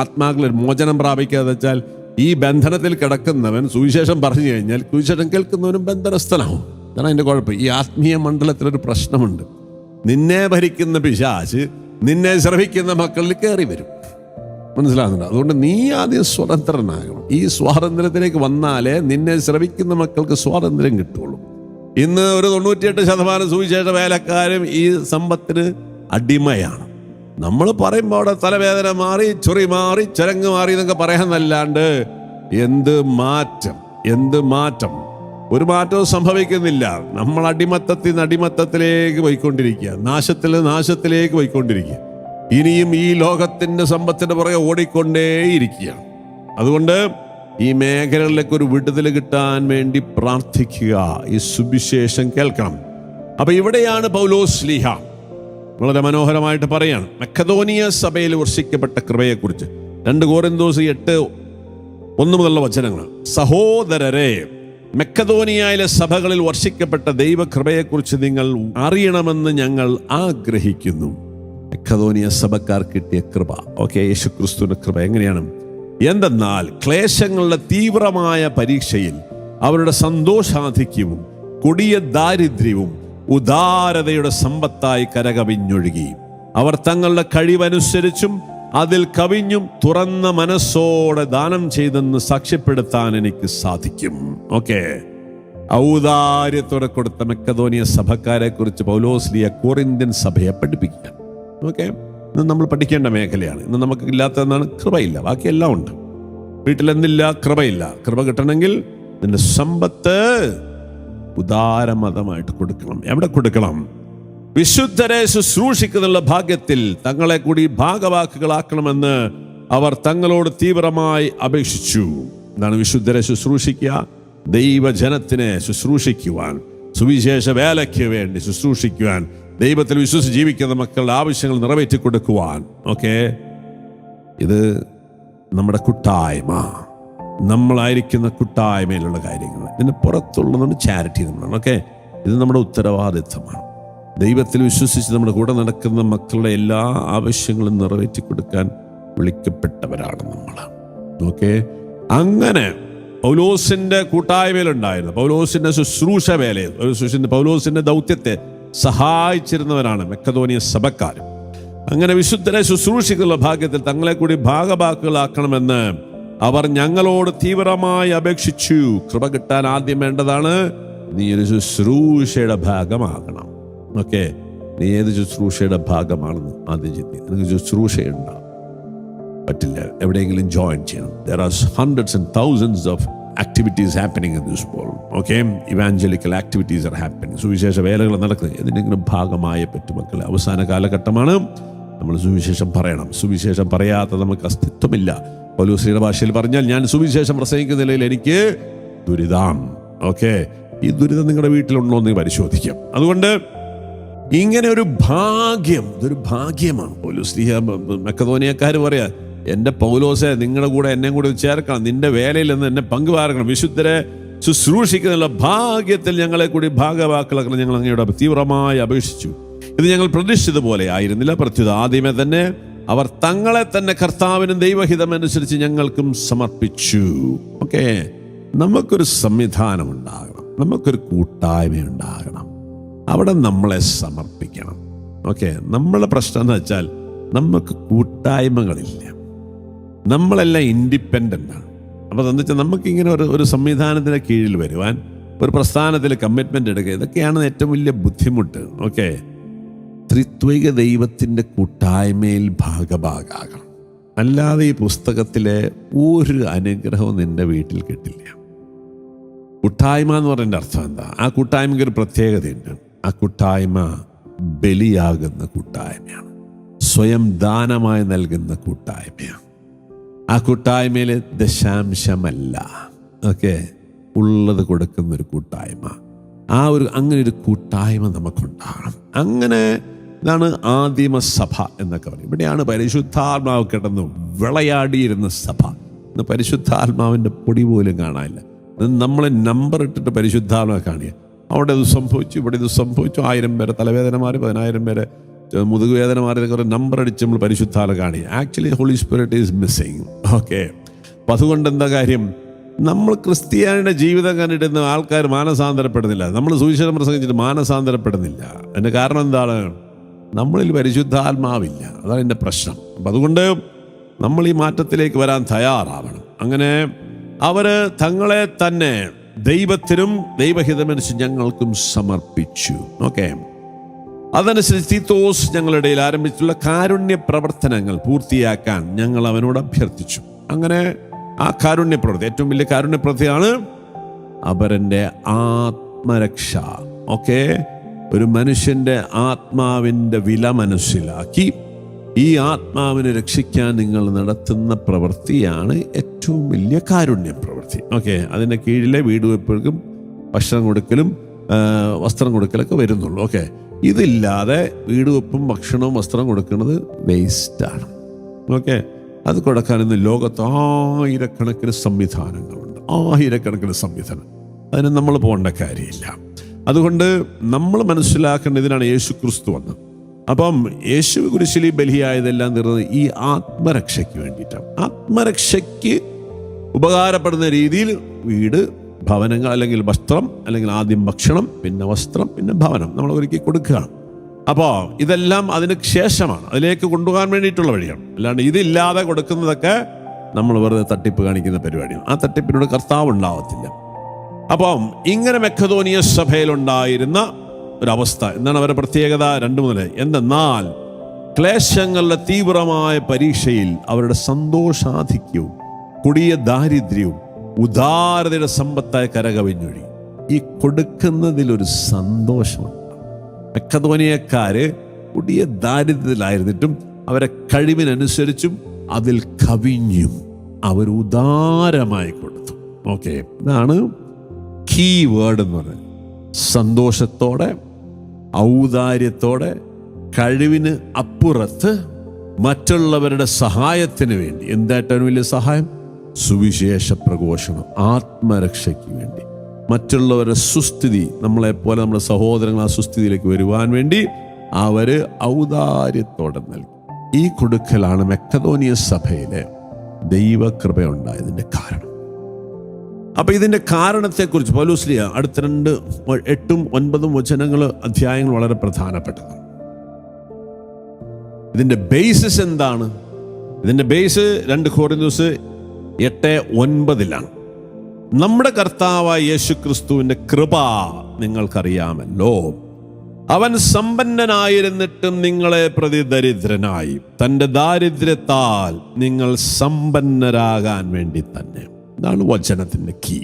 ആത്മാക്കൾ മോചനം പ്രാപിക്കാതെ വെച്ചാൽ, ഈ ബന്ധനത്തിൽ കിടക്കുന്നവൻ സുവിശേഷം പറഞ്ഞു കഴിഞ്ഞാൽ സുവിശേഷം കേൾക്കുന്നവനും ബന്ധനസ്ഥനാവും. അതാണ് അതിൻ്റെ കുഴപ്പം. ഈ ആത്മീയ മണ്ഡലത്തിലൊരു പ്രശ്നമുണ്ട്. നിന്നെ ഭരിക്കുന്ന പിശാച് നിന്നെ ശ്രമിക്കുന്ന മക്കളിൽ കയറി വരും. മനസ്സിലാകുന്നുണ്ട്? അതുകൊണ്ട് നീ ആദ്യം സ്വതന്ത്രനാകണം. ഈ സ്വാതന്ത്ര്യത്തിലേക്ക് വന്നാലേ നിന്നെ ശ്രമിക്കുന്ന മക്കൾക്ക് സ്വാതന്ത്ര്യം കിട്ടുള്ളൂ. ഇന്ന് ഒരു 98% സുവിശേഷ വേലക്കാരും ഈ സമ്പത്തിന് അടിമയാണ്. നമ്മൾ പറയുമ്പോൾ അവിടെ തലവേദന മാറി, ചൊറി മാറി, ചരങ്ങ് മാറി എന്നൊക്കെ പറയാന്നല്ലാണ്ട് എന്ത് മാറ്റം? ഒരു മാറ്റവും സംഭവിക്കുന്നില്ല. നമ്മൾ അടിമത്തത്തിലേക്ക് പോയിക്കൊണ്ടിരിക്കുക, നാശത്തിലേക്ക് പോയിക്കൊണ്ടിരിക്കുക. ഇനിയും ഈ ലോകത്തിന്റെ സമ്പത്തിന്റെ പുറകെ ഓടിക്കൊണ്ടേയിരിക്കുകയാണ്. അതുകൊണ്ട് ഈ മേഖലകളിലേക്ക് ഒരു വിടുതൽ കിട്ടാൻ വേണ്ടി പ്രാർത്ഥിക്കുക, ഈ സുവിശേഷം കേൾക്കണം. അപ്പൊ ഇവിടെയാണ് പൗലോസ്ലീഹ വളരെ മനോഹരമായിട്ട് പറയാണ് മക്കെദോനിയ സഭയിൽ വർഷിക്കപ്പെട്ട കൃപയെക്കുറിച്ച്. 2 കൊരിന്തോസ് 8:1 മുതലുള്ള വചനങ്ങൾ. സഹോദരരെ, മക്കെദോനിയയിലെ സഭകളിൽ വർഷിക്കപ്പെട്ട ദൈവകൃപയെക്കുറിച്ച് നിങ്ങൾ അറിയണമെന്ന് ഞങ്ങൾ ആഗ്രഹിക്കുന്നു. മക്കെദോനിയ സഭക്കാർ കിട്ടിയ കൃപ, ഓക്കെ, യേശുക്രിസ്തുവിന്റെ കൃപ എങ്ങനെയാണ്? എന്തെന്നാൽ ക്ലേശങ്ങളുടെ തീവ്രമായ പരീക്ഷയിൽ അവരുടെ സന്തോഷാധിക്യവും കൊടിയ ദാരിദ്ര്യവും ഉദാരതയുടെ സമ്പത്തായി കരകവിഞ്ഞൊഴുകി. അവർ തങ്ങളുടെ കഴിവനുസരിച്ചും അതിൽ കവിഞ്ഞും തുറന്ന മനസ്സോടെ ദാനം ചെയ്തെന്ന് സാക്ഷ്യപ്പെടുത്താൻ എനിക്ക് സാധിക്കും. ഓക്കെ, ഔദാര്യത്തോടെ കൊടുത്ത മക്കെദോനിയ സഭക്കാരെ കുറിച്ച് പൗലോസ്ലിയ കൊറിന്ത്യൻ സഭയെ പഠിപ്പിക്കുക. ഓക്കെ, ഇന്ന് നമ്മൾ പഠിക്കേണ്ട മേഖലയാണ്. ഇന്ന് നമുക്ക് ഇല്ലാത്തതെന്നാണ് കൃപയില്ല, ബാക്കിയെല്ലാം ഉണ്ട്. വീട്ടിലെന്നില്ല? കൃപയില്ല. കൃപ കിട്ടണമെങ്കിൽ നിന്റെ സമ്പത്ത് ഉദാരമതമായിട്ട് കൊടുക്കണം. എവിടെ കൊടുക്കണം? വിശുദ്ധരെ ശുശ്രൂഷിക്കുന്നുള്ള ഭാഗ്യത്തിൽ തങ്ങളെ കൂടി ഭാഗവാക്കുകളാക്കണമെന്ന് അവർ തങ്ങളോട് തീവ്രമായി അപേക്ഷിച്ചു. എന്താണ് വിശുദ്ധരെ ശുശ്രൂഷിക്കുക? ദൈവജനത്തിനെ ശുശ്രൂഷിക്കുവാൻ, സുവിശേഷ വേലയ്ക്ക് വേണ്ടി ശുശ്രൂഷിക്കുവാൻ, ദൈവത്തിൽ വിശ്വസിച്ച് ജീവിക്കുന്ന മക്കളുടെ ആവശ്യങ്ങൾ നിറവേറ്റി കൊടുക്കുവാൻ. ഓക്കെ, ഇത് നമ്മുടെ കൂട്ടായ്മ, നമ്മളായിരിക്കുന്ന കൂട്ടായ്മയിലുള്ള കാര്യങ്ങൾ. ഇതിന് പുറത്തുള്ളതാണ് ചാരിറ്റി നമ്മളാണ്. ഓക്കെ, ഇത് നമ്മുടെ ഉത്തരവാദിത്വമാണ്. ദൈവത്തിൽ വിശ്വസിച്ച് നമ്മുടെ കൂടെ നടക്കുന്ന മക്കളുടെ എല്ലാ ആവശ്യങ്ങളും നിറവേറ്റി കൊടുക്കാൻ വിളിക്കപ്പെട്ടവരാണ് നമ്മൾ. ഓക്കെ, അങ്ങനെ പൗലോസിന്റെ കൂട്ടായ്മയിലുണ്ടായിരുന്നു, പൗലോസിന്റെ ശുശ്രൂഷ വേലയിൽ, പൗലോസിന്റെ ദൗത്യത്തെ സഹായിച്ചിരുന്നവരാണ് മക്കെദോനിയ സഭക്കാർ. അങ്ങനെ വിശുദ്ധരെ ശുശ്രൂഷിക്കുന്ന ഭാഗ്യത്തിൽ തങ്ങളെ കൂടി ഭാഗവാക്കുകളാക്കണമെന്ന് അവർ ഞങ്ങളോട് തീവ്രമായി അപേക്ഷിച്ചു. കൃപ കിട്ടാൻ ആദ്യം വേണ്ടതാണ് നീ ഒരു ശുശ്രൂഷയുടെ ഭാഗമാകണം. ഓക്കെ, നീ ഏത് ശുശ്രൂഷയുടെ ഭാഗമാണെന്ന് ആദ്യം ചിന്തിക്കും. നിനക്ക് ശുശ്രൂഷയുണ്ടാവും, പറ്റില്ല, എവിടെയെങ്കിലും ജോയിൻ ചെയ്യണം. There are hundreds and thousands of activities happening in this world. Okay, evangelical activities are happening. സുവിശേഷ വേലകൾ നടക്കുന്നത്. എന്തിനെങ്കിലും ഭാഗമായ പറ്റുമക്കളെ, അവസാന കാലഘട്ടമാണ്. നമ്മൾ സുവിശേഷം പറയണം. സുവിശേഷം പറയാത്ത നമുക്ക് അസ്തിത്വമില്ല. പൗലോസിന്റെ ഭാഷയിൽ പറഞ്ഞാൽ, ഞാൻ സുവിശേഷം പ്രസംഗിക്കുന്ന നിലയിൽ എനിക്ക് ദുരിതം. ഓക്കെ, ഈ ദുരിതം നിങ്ങളുടെ വീട്ടിലുണ്ടോ എന്ന് പരിശോധിക്കാം. അതുകൊണ്ട് ഇങ്ങനെ ഒരു ഭാഗ്യം, ഇതൊരു ഭാഗ്യമാണ്. പൗലോസ് മക്കെദോനിയക്കാർ പറയാ, എൻ്റെ പൗലോസെ നിങ്ങളുടെ കൂടെ എന്നെ കൂടെ ചേർക്കണം, നിന്റെ വേലയിൽ നിന്ന് എന്നെ പങ്കുപാർക്കണം, വിശുദ്ധരെ ശുശ്രൂഷിക്കുന്നുള്ള ഭാഗ്യത്തിൽ ഞങ്ങളെ കൂടി ഭാഗവാക്കുകളാക്കണം. ഞങ്ങൾ അങ്ങയോട് തീവ്രമായി അപേക്ഷിച്ചു. ഇത് ഞങ്ങൾ പ്രതീക്ഷിച്ചതുപോലെ ആയിരുന്നില്ല. പ്രത്യുത ആദ്യമേ തന്നെ അവർ തങ്ങളെ തന്നെ കർത്താവിനും ദൈവഹിതമനുസരിച്ച് ഞങ്ങൾക്കും സമർപ്പിച്ചു. ഓക്കെ, നമുക്കൊരു സംവിധാനം ഉണ്ടാകണം, നമുക്കൊരു കൂട്ടായ്മ ഉണ്ടാകണം, അവിടെ നമ്മളെ സമർപ്പിക്കണം. ഓക്കെ, നമ്മളെ പ്രശ്നം എന്ന് വെച്ചാൽ നമുക്ക് കൂട്ടായ്മകളില്ല, നമ്മളെല്ലാം ഇൻഡിപെൻഡൻ്റ് ആണ്. അപ്പോൾ എന്താ വെച്ചാൽ നമുക്കിങ്ങനെ ഒരു സംവിധാനത്തിന് കീഴിൽ വരുവാൻ, ഒരു പ്രസ്ഥാനത്തിൽ കമ്മിറ്റ്മെൻ്റ് എടുക്കുക, ഇതൊക്കെയാണ് ഏറ്റവും വലിയ ബുദ്ധിമുട്ട്. ഓക്കെ, ത്രിത്വിക ദൈവത്തിൻ്റെ കൂട്ടായ്മയിൽ ഭാഗഭാഗാകണം. അല്ലാതെ ഈ പുസ്തകത്തിലെ ഒരു അനുഗ്രഹവും നിൻ്റെ വീട്ടിൽ കിട്ടില്ല. കൂട്ടായ്മ എന്ന് പറയുന്ന അർത്ഥം എന്താ? ആ കൂട്ടായ്മയ്ക്ക് ഒരു പ്രത്യേകതയുണ്ട്. ആ കൂട്ടായ്മ ബലിയാകുന്ന കൂട്ടായ്മയാണ്, സ്വയം ദാനമായി നൽകുന്ന കൂട്ടായ്മയാണ്. ആ കൂട്ടായ്മയിൽ ദശാംശമല്ല, ഓക്കെ, ഉള്ളത് കൊടുക്കുന്നൊരു കൂട്ടായ്മ. അങ്ങനെ ഒരു കൂട്ടായ്മ നമുക്കുണ്ടാകണം. അങ്ങനെ ഇതാണ് ആദിമസഭ എന്നൊക്കെ പറയും. ഇവിടെയാണ് പരിശുദ്ധാത്മാവ് കിടന്ന് വിളയാടിയിരുന്ന സഭ. ഇന്ന് പരിശുദ്ധാത്മാവിൻ്റെ പൊടി പോലും കാണാനില്ല. നമ്മളെ നമ്പർ ഇട്ടിട്ട് പരിശുദ്ധാത്മാവ് കാണുക. അവിടെ ഇത് സംഭവിച്ചു, ഇവിടെ ഇത് സംഭവിച്ചു. 1000 പേരെ തലവേദന മാറി, 10000 പേരെ മുതുകുവേദന മാറി, ഇതൊക്കെ നമ്പർ അടിച്ച് നമ്മൾ പരിശുദ്ധാത്മാവ് കാണുക. Actually Holy Spirit is missing. Okay, അപ്പം അതുകൊണ്ട് എന്താ കാര്യം? നമ്മൾ ക്രിസ്ത്യാനിയുടെ ജീവിതം കണ്ടിട്ട് ആൾക്കാർ മാനസാന്തരപ്പെടുന്നില്ല. നമ്മൾ സുവിശേഷം പ്രസംഗിച്ചിട്ട് മാനസാന്തരപ്പെടുന്നില്ല. അതിൻ്റെ കാരണം എന്താണ്? നമ്മളിൽ പരിശുദ്ധാത്മാവില്ല. അതാണ് എൻ്റെ പ്രശ്നം. അപ്പം അതുകൊണ്ട് നമ്മൾ ഈ മാറ്റത്തിലേക്ക് വരാൻ തയ്യാറാവണം. അങ്ങനെ അവർ തങ്ങളെ തന്നെ ദൈവത്തിനും ദൈവഹിതമനുസരിച്ച് ഞങ്ങൾക്കും സമർപ്പിച്ചു. ഓക്കെ, അതനുസരിച്ച് തീത്തോസ് ഞങ്ങളുടെ ഇടയിൽ ആരംഭിച്ചുള്ള കാരുണ്യ പ്രവർത്തനങ്ങൾ പൂർത്തിയാക്കാൻ ഞങ്ങൾ അവനോട് അഭ്യർത്ഥിച്ചു. അങ്ങനെ ആ കാരുണ്യപ്രവൃത്തി, ഏറ്റവും വലിയ കാരുണ്യപ്രവൃത്തിയാണ് അപരൻ്റെ ആത്മരക്ഷ. ഓക്കെ, ഒരു മനുഷ്യൻ്റെ ആത്മാവിൻ്റെ വില മനസ്സിലാക്കി ഈ ആത്മാവിനെ രക്ഷിക്കാൻ നിങ്ങൾ നടത്തുന്ന പ്രവൃത്തിയാണ് ഏറ്റവും വലിയ കാരുണ്യ പ്രവൃത്തി. ഓക്കെ, അതിൻ്റെ കീഴിലെ വീട് വെപ്പുകൾക്കും ഭക്ഷണം കൊടുക്കലും വസ്ത്രം കൊടുക്കലൊക്കെ വരുന്നുള്ളൂ. ഓക്കെ, ഇതില്ലാതെ വീട് വെപ്പും ഭക്ഷണവും വസ്ത്രം കൊടുക്കുന്നത് വേസ്റ്റാണ്. ഓക്കെ, അത് കൊടുക്കാൻ ഇന്ന് ലോകത്ത് ആയിരക്കണക്കിന് സംവിധാനങ്ങളുണ്ട്, ആയിരക്കണക്കിന് സംവിധാനം. അതിന് നമ്മൾ പോകേണ്ട കാര്യമില്ല. അതുകൊണ്ട് നമ്മൾ മനസ്സിലാക്കേണ്ട ഇതിനാണ് യേശു ക്രിസ്തു വന്നത്. അപ്പം യേശു കുരിശിൽ ബലിയായതെല്ലാം തീർന്നത് ഈ ആത്മരക്ഷയ്ക്ക് വേണ്ടിയിട്ടാണ്. ആത്മരക്ഷയ്ക്ക് ഉപകാരപ്പെടുന്ന രീതിയിൽ വീട്, ഭവനങ്ങൾ, അല്ലെങ്കിൽ വസ്ത്രം, അല്ലെങ്കിൽ ആദ്യം ഭക്ഷണം, പിന്നെ വസ്ത്രം, പിന്നെ ഭവനം നമ്മൾ ഒരുക്കി കൊടുക്കുകയാണ്. അപ്പോൾ ഇതെല്ലാം അതിന് ശേഷമാണ്, അതിലേക്ക് കൊണ്ടുപോകാൻ വേണ്ടിയിട്ടുള്ള വഴിയാണ്. അല്ലാണ്ട് ഇതില്ലാതെ കൊടുക്കുന്നതൊക്കെ നമ്മൾ വെറുതെ തട്ടിപ്പ് കാണിക്കുന്ന പരിപാടിയാണ്. ആ തട്ടിപ്പിനോട് കർത്താവ് ഉണ്ടാവത്തില്ല. അപ്പം ഇങ്ങനെ മക്കെദോനിയ സഭയിലുണ്ടായിരുന്ന ഒരവസ്ഥ എന്താണ് അവരുടെ പ്രത്യേകത? 2 മുതൽ എന്തെന്നാൽ ക്ലേശങ്ങളുടെ തീവ്രമായ പരീക്ഷയിൽ അവരുടെ സന്തോഷാധിക്യവും കൊടിയ ദാരിദ്ര്യവും ഉദാരതയുടെ സമ്പത്തായ കരകവിഞ്ഞൊഴി. ഈ കൊടുക്കുന്നതിലൊരു സന്തോഷമുണ്ട്. മക്കെദോനിയക്കാര് കൊടിയ ദാരിദ്ര്യത്തിലായിരുന്നിട്ടും അവരെ കഴിവിനനുസരിച്ചും അതിൽ കവിഞ്ഞും അവർ ഉദാരമായി കൊടുത്തു. ഓക്കെ, ഇതാണ് കീ വേർഡ് എന്ന് പറയുന്നത്. സന്തോഷത്തോടെ, ഔദാര്യത്തോടെ, കഴിവിന് അപ്പുറത്ത് മറ്റുള്ളവരുടെ സഹായത്തിന് വേണ്ടി. എന്തായിട്ടാണ് വലിയ സഹായം? സുവിശേഷ പ്രഘോഷണം, ആത്മരക്ഷയ്ക്ക് വേണ്ടി, മറ്റുള്ളവരുടെ സുസ്ഥിതി, നമ്മളെപ്പോലെ നമ്മുടെ സഹോദരങ്ങൾ ആ സുസ്ഥിതിയിലേക്ക് വരുവാൻ വേണ്ടി അവര് ഔദാര്യത്തോടെ നൽകി. ഈ കൊടുക്കലാണ് മക്കെദോനിയ സഭയിലെ ദൈവകൃപയുണ്ടായതിന്റെ കാരണം. അപ്പൊ ഇതിന്റെ കാരണത്തെക്കുറിച്ച് പൗലോസ്ലീഹ അടുത്ത 2, 8, 9 അധ്യായങ്ങൾ വളരെ പ്രധാനപ്പെട്ടതാണ്. ഇതിന്റെ ബേസിസ് എന്താണ്? ഇതിന്റെ ബേസ് 2 കൊരിന്ത്യർ 8:9 നമ്മുടെ കർത്താവായ യേശുക്രിസ്തുവിന്റെ കൃപ നിങ്ങൾക്കറിയാമല്ലോ. അവൻ സമ്പന്നനായിരുന്നിട്ടും നിങ്ങളെ പ്രതി ദരിദ്രനായി, തൻ്റെ ദാരിദ്ര്യത്താൽ നിങ്ങൾ സമ്പന്നരാകാൻ വേണ്ടി തന്നെ. ഇതാണ് വചനത്തിന്റെ കീ.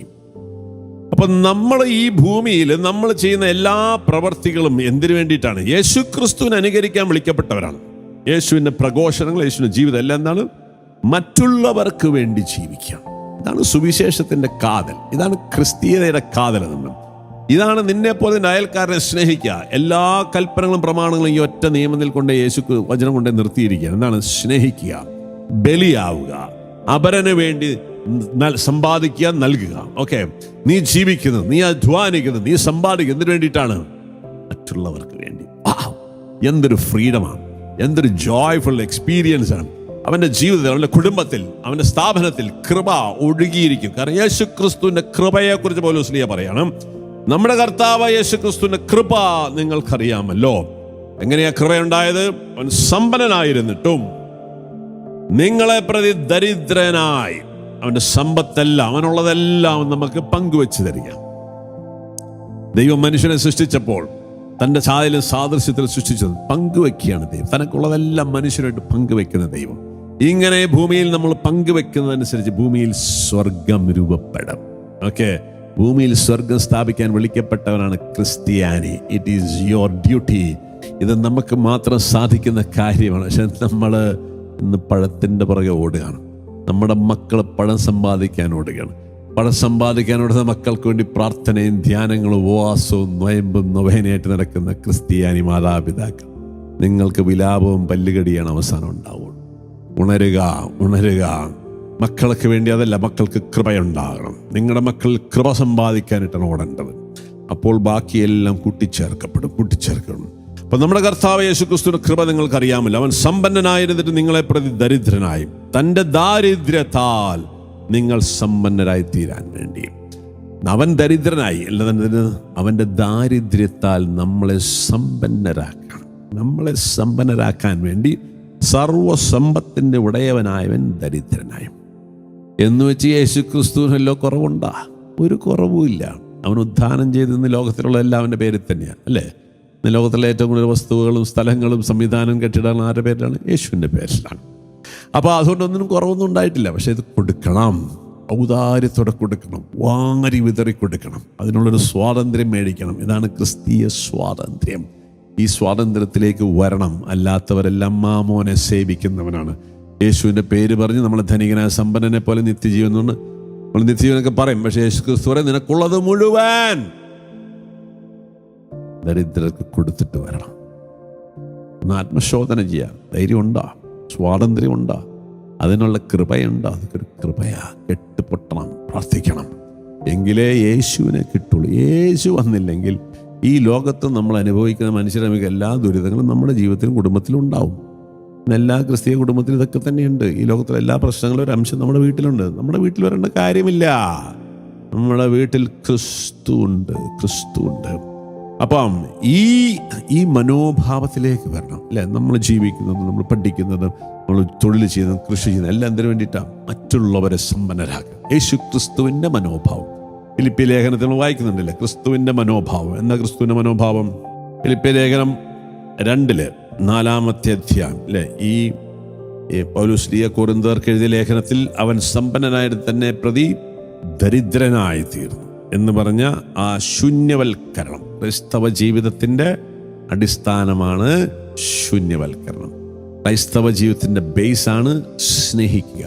അപ്പൊ നമ്മൾ ഈ ഭൂമിയിൽ നമ്മൾ ചെയ്യുന്ന എല്ലാ പ്രവർത്തികളും എന്തിനു വേണ്ടിയിട്ടാണ്? യേശുക്രിസ്തുവിനെ അനുകരിക്കാൻ വിളിക്കപ്പെട്ടവരാണ്. യേശുവിന്റെ പ്രഘോഷണങ്ങൾ, യേശുവിന്റെ ജീവിതം എല്ലാം എന്താണ്? മറ്റുള്ളവർക്ക് വേണ്ടി ജീവിക്കാം. ഇതാണ് സുവിശേഷത്തിന്റെ കാതൽ. ഇതാണ് ക്രിസ്തീയതയുടെ കാതൽ. ഇതാണ് നിന്നെ പോലെ അയൽക്കാരനെ സ്നേഹിക്കുക. എല്ലാ കൽപ്പനകളും പ്രമാണങ്ങളും ഈ ഒറ്റ നിയമത്തിൽ കൊണ്ട് യേശു വചനം കൊണ്ട് നിർത്തിയിരിക്കുക. എന്താണ്? സ്നേഹിക്കുക, ബലിയാവുക, അപരന് വേണ്ടി സമ്പാദിക്കുക, നൽകുക. ഓക്കെ, നീ ജീവിക്കുന്നത്, നീ അധ്വാനിക്കുന്നത്, നീ സമ്പാദിക്കുന്നത് എന്തിനു വേണ്ടിയിട്ടാണ്? മറ്റുള്ളവർക്ക് വേണ്ടി. എന്തൊരു ഫ്രീഡമാണ്, എന്തൊരു ജോയ്ഫുൾ എക്സ്പീരിയൻസ് ആണ്. അവന്റെ ജീവിതത്തിൽ, അവന്റെ കുടുംബത്തിൽ, അവന്റെ സ്ഥാപനത്തിൽ കൃപ ഒഴുകിയിരിക്കും. കാരണം യേശു ക്രിസ്തുവിന്റെ കൃപയെ കുറിച്ച് പൗലോസ്ലീഹ പറയാണ്, നമ്മുടെ കർത്താവ് യേശു ക്രിസ്തുവിന്റെ കൃപ നിങ്ങൾക്കറിയാമല്ലോ. എങ്ങനെയാ കൃപയുണ്ടായത്? അവൻ സമ്പന്നനായിരുന്നിട്ടും നിങ്ങളെ പ്രതി ദരിദ്രനായി. അവന്റെ സമ്പത്തെല്ലാം, അവനുള്ളതെല്ലാം നമുക്ക് പങ്കുവെച്ച് തരിക. ദൈവം മനുഷ്യനെ സൃഷ്ടിച്ചപ്പോൾ തൻ്റെ സായലും സാദൃശ്യത്തിൽ സൃഷ്ടിച്ചത് പങ്കുവെക്കുകയാണ് ദൈവം. തനക്കുള്ളതെല്ലാം മനുഷ്യരായിട്ട് പങ്കുവെക്കുന്ന ദൈവം. ഇങ്ങനെ ഭൂമിയിൽ നമ്മൾ പങ്കുവെക്കുന്നതനുസരിച്ച് ഭൂമിയിൽ സ്വർഗം രൂപപ്പെടും. ഓക്കെ, ഭൂമിയിൽ സ്വർഗം സ്ഥാപിക്കാൻ വിളിക്കപ്പെട്ടവനാണ് ക്രിസ്ത്യാനി. It is your duty. ഇത് നമുക്ക് മാത്രം സാധിക്കുന്ന കാര്യമാണ്. പക്ഷെ നമ്മൾ ഇന്ന് പഴത്തിൻ്റെ പുറകെ ഓടുകയാണ്. നമ്മുടെ മക്കൾ പഴം സമ്പാദിക്കാൻ ഓടുകയാണ്. പഴം സമ്പാദിക്കാൻ ഓടുന്ന മക്കൾക്ക് വേണ്ടി പ്രാർത്ഥനയും ധ്യാനങ്ങളും ഉപവാസവും നൊയമ്പും നൊവേനയായിട്ട് നടക്കുന്ന ക്രിസ്ത്യാനി മാതാപിതാക്കൾ, നിങ്ങൾക്ക് വിലാപവും പല്ലുകടിയാണ് അവസാനം ഉണ്ടാവുള്ളൂ. ഉണരുക, ഉണരുക. മക്കൾക്ക് വേണ്ടി അതല്ല, മക്കൾക്ക് കൃപയുണ്ടാകണം. നിങ്ങളുടെ മക്കൾ കൃപ സമ്പാദിക്കാനായിട്ടാണ് ഓടേണ്ടത്. അപ്പോൾ ബാക്കിയെല്ലാം കൂട്ടിച്ചേർക്കണം. അപ്പൊ നമ്മുടെ കർത്താവ് യേശുക്രിസ്തുവിന്റെ കൃപ നിങ്ങൾക്കറിയാമല്ലോ. അവൻ സമ്പന്നനായിരുന്നിട്ട് നിങ്ങളെ പ്രതി ദരിദ്രനായി, തൻ്റെ ദാരിദ്ര്യത്താൽ നിങ്ങൾ സമ്പന്നരായി തീരാൻ വേണ്ടി. അവൻ ദരിദ്രനായി അല്ല, അവൻ്റെ ദാരിദ്ര്യത്താൽ നമ്മളെ സമ്പന്നരാക്കാൻ വേണ്ടി സർവസമ്പത്തിൻ്റെ ഉടയവനായവൻ ദരിദ്രനായി. എന്ന് വെച്ച് യേശുക്രിസ്തുവിനല്ലോ കുറവുണ്ടാ? ഒരു കുറവുമില്ല. അവൻ ഉദ്ധാനം ചെയ്തെന്ന് ലോകത്തിലുള്ള എല്ലാവൻ്റെ പേരിൽ തന്നെയാണ്, അല്ലേ? ഇന്ന് ലോകത്തിലെ ഏറ്റവും കൂടുതൽ വസ്തുക്കളും സ്ഥലങ്ങളും സംവിധാനവും കെട്ടിടങ്ങളും ആരുടെ പേരിലാണ്? യേശുവിൻ്റെ പേരിലാണ്. അപ്പോൾ അതുകൊണ്ടൊന്നിനും കുറവൊന്നും ഉണ്ടായിട്ടില്ല. പക്ഷെ ഇത് കൊടുക്കണം, ഔദാര്യത്തോടെ കൊടുക്കണം, വാരി വിതറി കൊടുക്കണം. അതിനുള്ളൊരു സ്വാതന്ത്ര്യം മേടിക്കണം. ഇതാണ് ക്രിസ്തീയ സ്വാതന്ത്ര്യം. ഈ സ്വാതന്ത്ര്യത്തിലേക്ക് വരണം. അല്ലാത്തവരെല്ലാം മാമോനെ സേവിക്കുന്നവനാണ്. യേശുവിൻ്റെ പേര് പറഞ്ഞ് നമ്മൾ ധനികനായ സമ്പന്നനെ പോലെ നിത്യജീവൻ കൊണ്ട് നമ്മൾ നിത്യജീവനൊക്കെ പറയും. പക്ഷേ യേശു ക്രിസ്തു പറയും, നിനക്കുള്ളത് മുഴുവൻ ദരിദ്രർക്ക് കൊടുത്തിട്ട് വരണം. ഒന്ന് ആത്മശോധന ചെയ്യാം. ധൈര്യമുണ്ടോ? സ്വാതന്ത്ര്യമുണ്ടോ? അതിനുള്ള കൃപയുണ്ടോ? അതൊക്കെ ഒരു കൃപയാ. കെട്ടുപൊട്ടണം, പ്രാർത്ഥിക്കണം, എങ്കിലേ യേശുവിനെ കിട്ടുള്ളൂ. യേശു വന്നില്ലെങ്കിൽ ഈ ലോകത്ത് നമ്മൾ അനുഭവിക്കുന്ന മനുഷ്യരമിക എല്ലാ ദുരിതങ്ങളും നമ്മുടെ ജീവിതത്തിലും കുടുംബത്തിലും ഉണ്ടാവും. എല്ലാ ക്രിസ്തീയ കുടുംബത്തിലും ഇതൊക്കെ തന്നെയുണ്ട്. ഈ ലോകത്തിലെ എല്ലാ പ്രശ്നങ്ങളും ഒരു അംശം നമ്മുടെ വീട്ടിലുണ്ട്. നമ്മുടെ വീട്ടിൽ വരേണ്ട കാര്യമില്ല. നമ്മുടെ വീട്ടിൽ ക്രിസ്തു ഉണ്ട്. അപ്പം ഈ മനോഭാവത്തിലേക്ക് വരണം, അല്ലേ? നമ്മൾ ജീവിക്കുന്നത്, നമ്മൾ പഠിക്കുന്നത്, നമ്മൾ തൊഴിൽ ചെയ്യുന്നത്, കൃഷി ചെയ്യുന്നത് എല്ലാം എന്തിനു വേണ്ടിയിട്ടാണ്? മറ്റുള്ളവരെ സമ്പന്നരാക്കുക. യേശു ക്രിസ്തുവിൻ്റെ മനോഭാവം. ഫിലിപ്പി ലേഖനത്തിൽ വായിക്കുന്നുണ്ടല്ലേ ക്രിസ്തുവിൻ്റെ മനോഭാവം. എന്താ ക്രിസ്തുവിൻ്റെ മനോഭാവം? ഫിലിപ്പി ലേഖനം 2:4 അധ്യായം അല്ലേ. ഈ പൗലോസ് കൊരിന്ത്യർക്ക് എഴുതിയ ലേഖനത്തിൽ അവൻ സമ്പന്നനായിട്ട് തന്നെ പ്രതി ദരിദ്രനായി തീർന്നു എന്ന് പറഞ്ഞ ആ ശൂന്യവൽക്കരണം ക്രൈസ്തവ ജീവിതത്തിൻ്റെ അടിസ്ഥാനമാണ്. ശൂന്യവൽക്കരണം ക്രൈസ്തവ ജീവിതത്തിൻ്റെ ബേസാണ്. സ്നേഹിക്കുക.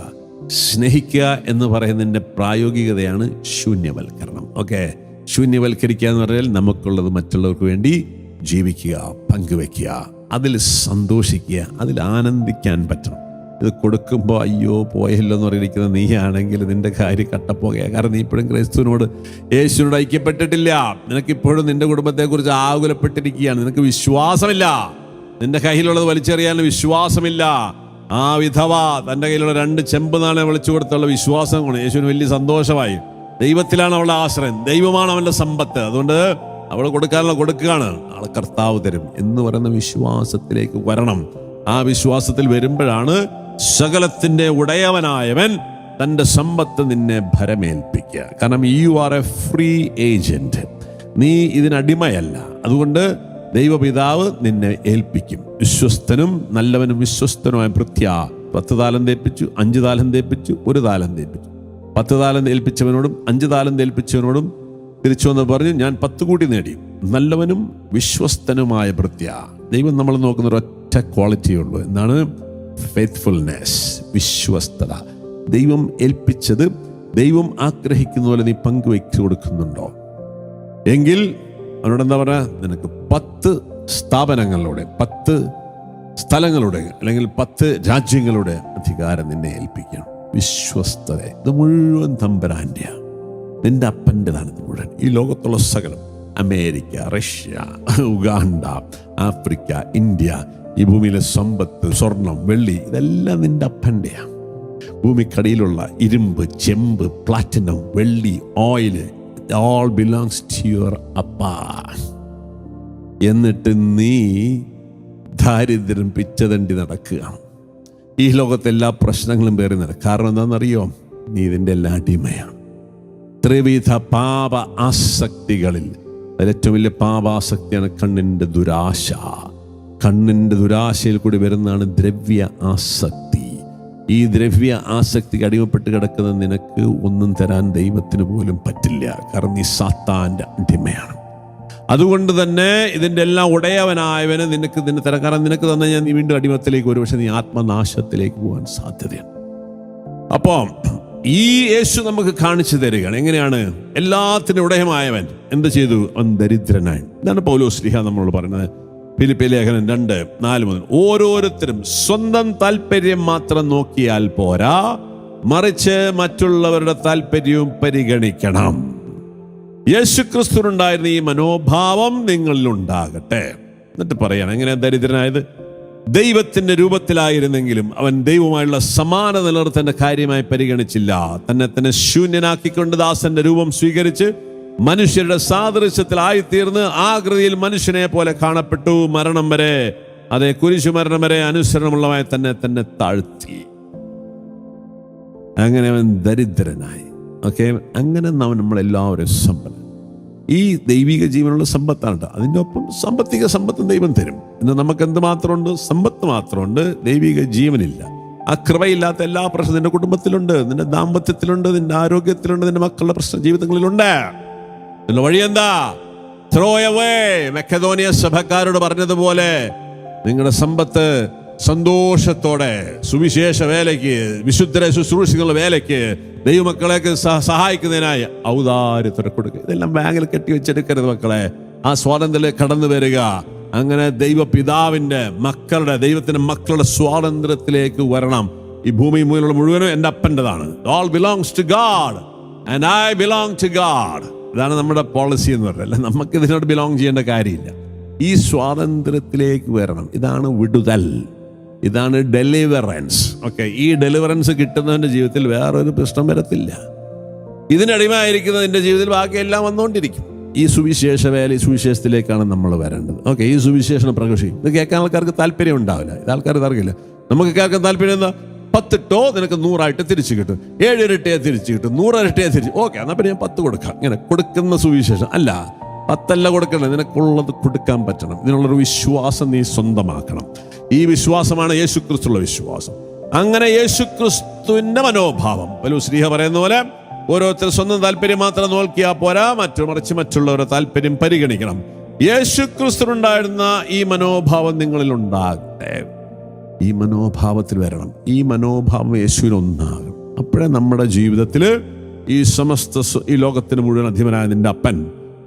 സ്നേഹിക്കുക എന്ന് പറയുന്നതിൻ്റെ പ്രായോഗികതയാണ് ശൂന്യവൽക്കരണം. ഓക്കെ, ശൂന്യവൽക്കരിക്കുക എന്ന് പറഞ്ഞാൽ നമുക്കുള്ളത് മറ്റുള്ളവർക്ക് വേണ്ടി ജീവിക്കുക, പങ്കുവെക്കുക, അതിൽ സന്തോഷിക്കുക, അതിൽ ആനന്ദിക്കാൻ പറ്റണം. ഇത് കൊടുക്കുമ്പോൾ അയ്യോ പോയല്ലോ എന്ന് പറഞ്ഞിരിക്കുന്ന നീയാണെങ്കിൽ നിന്റെ കാര്യം കട്ടപ്പോകയാണ്. കാരണം നീ ഇപ്പോഴും ക്രിസ്തുവിനോട്, യേശുവിനോട് ഐക്യപ്പെട്ടിട്ടില്ല. നിനക്കിപ്പോഴും നിന്റെ കുടുംബത്തെക്കുറിച്ച് ആകുലപ്പെട്ടിരിക്കുകയാണ്. നിനക്ക് വിശ്വാസമില്ല. നിന്റെ കയ്യിലുള്ളത് വലിച്ചെറിയാൻ വിശ്വാസമില്ല. ആ വിധവ തൻ്റെ കയ്യിലുള്ള 2 ചെമ്പ് നാണയം വിളിച്ചു കൊടുത്തുള്ള വിശ്വാസം കൊണ്ട് യേശുവിന് വലിയ സന്തോഷമായി. ദൈവത്തിലാണ് അവളുടെ ആശ്രയം, ദൈവമാണ് അവൻ്റെ സമ്പത്ത്. അതുകൊണ്ട് അവൾ കൊടുക്കാനുള്ള കൊടുക്കുകയാണ്, ആളെ കർത്താവ് തരും എന്ന് പറയുന്ന വിശ്വാസത്തിലേക്ക് വരണം. ആ വിശ്വാസത്തിൽ വരുമ്പോഴാണ് സകലത്തിൻ്റെ ഉടയവനായവൻ തൻ്റെ സമ്പത്ത് നിന്നെ ഭരമേൽപ്പിക്കുക. കാരണം you are A free agent, നീ ഇതിനടിമയല്ല. അതുകൊണ്ട് ദൈവപിതാവ് നിന്നെ ഏൽപ്പിക്കും. വിശ്വസ്തനും നല്ലവനും വിശ്വസ്തനുമായ ഭൃത്യ 10 താലന്ത് ഏൽപ്പിച്ചു, 5 താലന്ത് ഏൽപ്പിച്ചു, 1 താലന്ത് ഏൽപ്പിച്ചു. 10 താലന്ത് ഏൽപ്പിച്ചവനോടും 5 താലന്ത് ഏൽപ്പിച്ചവനോടും തിരിച്ചു വന്ന് പറഞ്ഞു, ഞാൻ 10 കൂടി നേടി. നല്ലവനും വിശ്വസ്തനുമായ ഭൃത്യ. ദൈവം നമ്മൾ നോക്കുന്ന ഒരൊറ്റ ക്വാളിറ്റിയേ ഉള്ളൂ. എന്താണ്? ഫെയ്ത്ത്ഫുൾനെസ്, വിശ്വസ്തത. ദൈവം ഏൽപ്പിച്ചത് ദൈവം ആഗ്രഹിക്കുന്ന പോലെ നീ പങ്കുവെച്ചു കൊടുക്കുന്നുണ്ടോ എങ്കിൽ അവനോട് എന്താ പറയുക? നിനക്ക് 10 സ്ഥാപനങ്ങളുടെ, 10 സ്ഥലങ്ങളുടെ അല്ലെങ്കിൽ 10 രാജ്യങ്ങളുടെ അധികാരം നിന്നെ ഏൽപ്പിക്കണം. വിശ്വസ്തത. ഇത് മുഴുവൻ തമ്പുരാൻ്റെയാണ്, നിന്റെ അപ്പൻ്റെതാണ്. ഇത് മുഴുവൻ ഈ ലോകത്തുള്ള സകലം, America, Russia, Uganda, Africa, India, ഈ ഭൂമിയിലെ സമ്പത്ത്, സ്വർണം, വെള്ളി, ഇതെല്ലാം നിന്റെ അപ്പൻ്റെയാണ്. ഭൂമിക്കടിയിലുള്ള ഇരുമ്പ്, ചെമ്പ്, പ്ലാറ്റിനം, വെള്ളി, oil, all belongs to your appa. എന്നിട്ട് നീ ദാരിദ്ര്യം പിച്ചതണ്ടി നടക്കുകയാണ്. ഈ ലോകത്തെ എല്ലാ പ്രശ്നങ്ങളും പേറി നടക്കുക. കാരണം എന്താണെന്നറിയോ? നീ ഇതിൻ്റെ എല്ലാ അടിമയാണ്. ത്രിവിധ പാപ ആസക്തികളിൽ ഏറ്റവും വലിയ പാപാസക്തിയാണ് കണ്ണിൻ്റെ ദുരാശ. കണ്ണിൻ്റെ ദുരാശയിൽ കൂടി വരുന്നതാണ് ദ്രവ്യ ആസക്തി. ഈ ദ്രവ്യ ആസക്തിക്ക് അടിമപ്പെട്ട് കിടക്കുന്ന നിനക്ക് ഒന്നും തരാൻ ദൈവത്തിന് പോലും പറ്റില്ല. കാരണം നീ സാത്താൻ്റെ അടിമയാണ്. അതുകൊണ്ട് തന്നെ ഇതിൻ്റെ എല്ലാം ഉടയവനായവന് നിനക്ക് തരാൻ. കാരണം നിനക്ക് തന്നെ ഞാൻ നീ വീണ്ടും അടിമത്തിലേക്ക് ഒരു പക്ഷേ നീ ആത്മനാശത്തിലേക്ക് പോകാൻ സാധ്യതയാണ്. അപ്പോൾ ഈ യേശു നമുക്ക് കാണിച്ചു തരികയാണ് എങ്ങനെയാണ് എല്ലാത്തിനും ഉടയമായവൻ എന്ത് ചെയ്തു? അവൻ ദരിദ്രനായി. ഇതാണ് പൗലോസ് നമ്മളോട് പറയുന്നത്. ഫിലിപ്പി ലേഖനം 2:4 മുതൽ ഓരോരുത്തരും സ്വന്തം താല്പര്യം മാത്രം നോക്കിയാൽ പോരാ, മറിച്ച് മറ്റുള്ളവരുടെ താല്പര്യവും പരിഗണിക്കണം. യേശുക്രിസ്തുവിനുണ്ടായിരുന്ന ഈ മനോഭാവം നിങ്ങളിലുണ്ടാകട്ടെ. എന്നിട്ട് പറയാണ് എങ്ങനെ ദരിദ്രനായത്? ദൈവത്തിന്റെ രൂപത്തിലായിരുന്നെങ്കിലും അവൻ ദൈവമായുള്ള സമാനത നിലനിർത്തേണ്ട കാര്യമായി പരിഗണിച്ചില്ല. തന്നെ ശൂന്യനാക്കിക്കൊണ്ട് ദാസന്റെ രൂപം സ്വീകരിച്ച് മനുഷ്യരുടെ സാദൃശ്യത്തിലായിത്തീർന്ന് ആകൃതിയിൽ മനുഷ്യനെ പോലെ കാണപ്പെട്ടു. മരണം വരെ, അതെ കുരിശു മരണം വരെ അനുസരണമുള്ളതായി തന്നെ താഴ്ത്തി. അങ്ങനെ അവൻ ദരിദ്രനായി. ഓക്കെ, അങ്ങനെ നമ്മളെല്ലാവരും സമ്പന്നൻ. ഈ ദൈവിക ജീവനുള്ള സമ്പത്താണ്. അതിൻ്റെ ഒപ്പം സാമ്പത്തിക സമ്പത്തും ദൈവം തരും. ഇന്ന് നമുക്ക് എന്ത് മാത്രമുണ്ട്? സമ്പത്ത് മാത്രമുണ്ട്, ദൈവിക ജീവനില്ല. ആ കൃപയില്ലാത്ത എല്ലാ പ്രശ്നം നിന്റെ കുടുംബത്തിലുണ്ട്, നിന്റെ ദാമ്പത്യത്തിലുണ്ട്, നിന്റെ ആരോഗ്യത്തിലുണ്ട്, നിന്റെ മക്കളുടെ പ്രശ്ന ജീവിതങ്ങളിലുണ്ട്. ഇതിന്റെ വഴി എന്താ? Throw away. മക്കെദോനിയ സഭക്കാരോട് പറഞ്ഞതുപോലെ നിങ്ങളുടെ സമ്പത്ത് സന്തോഷത്തോടെ സുവിശേഷ വേലയ്ക്ക്, വിശുദ്ധരെ ശുശ്രൂഷിക്കുന്ന വേലയ്ക്ക്, ദൈവമക്കളേക്ക് സഹായിക്കുന്നതിനായി ഔദാര്യത്തോടെ കൊടുക്കുക. ഇതെല്ലാം ബാങ്കിൽ കെട്ടിവെച്ചെടുക്കരുത് മക്കളെ. ആ സ്വാതന്ത്ര്യത്തിലേക്ക് കടന്നു വരിക. അങ്ങനെ ദൈവപിതാവിന്റെ മക്കളുടെ, ദൈവത്തിന്റെ മക്കളുടെ സ്വാതന്ത്ര്യത്തിലേക്ക് വരണം. ഈ ഭൂമി മുതലുള്ള മുഴുവനും എൻ്റെ അപ്പൻ്റെതാണ്. All belongs to God and I belong to God. ഇതാണ് നമ്മുടെ പോളിസി എന്ന് പറഞ്ഞാൽ. നമുക്ക് ഇതിനോട് ബിലോങ് ചെയ്യേണ്ട കാര്യമില്ല. ഈ സ്വാതന്ത്ര്യത്തിലേക്ക് വരണം. ഇതാണ് വിടുതൽ, ഇതാണ് ഡെലിവറൻസ്. ഓക്കെ, ഈ ഡെലിവറൻസ് കിട്ടുന്നവൻ്റെ ജീവിതത്തിൽ വേറൊരു പ്രശ്നം വരത്തില്ല. ഇതിനടിമയായിരിക്കുന്നതിൻ്റെ ജീവിതത്തിൽ ബാക്കിയെല്ലാം വന്നുകൊണ്ടിരിക്കും. ഈ സുവിശേഷ വേല, ഈ സുവിശേഷത്തിലേക്കാണ് നമ്മൾ വരേണ്ടത്. ഓക്കെ, ഈ സുവിശേഷം പ്രഘോഷിക്കും. ഇത് കേൾക്കാൻ ആൾക്കാർക്ക് താല്പര്യം ഉണ്ടാവില്ല. ഇത് ആൾക്കാർ തർക്കില്ല. നമുക്ക് കേൾക്കാൻ താല്പര്യം എന്താ? 10 ഇട്ടോ, നിനക്ക് 100 തിരിച്ചു കിട്ടും. 7 ഇരട്ടിയെ തിരിച്ചു കിട്ടും, 100 ഇരട്ടിയെ തിരിച്ചു. ഓക്കെ, എന്നാൽ പിന്നെ ഞാൻ 10 കൊടുക്കാം. ഇങ്ങനെ കൊടുക്കുന്ന സുവിശേഷം അല്ല. 10 കൊടുക്കണേ, നിനക്കുള്ളത് കൊടുക്കാൻ പറ്റണം. ഇതിനുള്ളൊരു വിശ്വാസം നീ സ്വന്തമാക്കണം. ഈ വിശ്വാസമാണ് യേശുക്രിസ്തുള്ള വിശ്വാസം. അങ്ങനെ യേശുക്രിസ്തുവിന്റെ മനോഭാവം പൗലോസ് പറയുന്ന പോലെ ഓരോരുത്തർ സ്വന്തം താല്പര്യം മാത്രം നോക്കിയാൽ പോരാ, മറിച്ച് മറ്റുള്ളവരുടെ താല്പര്യം പരിഗണിക്കണം. യേശുക്രിസ്തുവിനുണ്ടായിരുന്ന ഈ മനോഭാവം നിങ്ങളിൽ ഉണ്ടാകട്ടെ. ഈ മനോഭാവത്തിൽ വരണം. ഈ മനോഭാവം യേശുവിനൊന്നാകും. അപ്പോഴേ നമ്മുടെ ജീവിതത്തിൽ ഈ ലോകത്തിന് മുഴുവൻ അധിപനായ നിന്റെ അപ്പൻ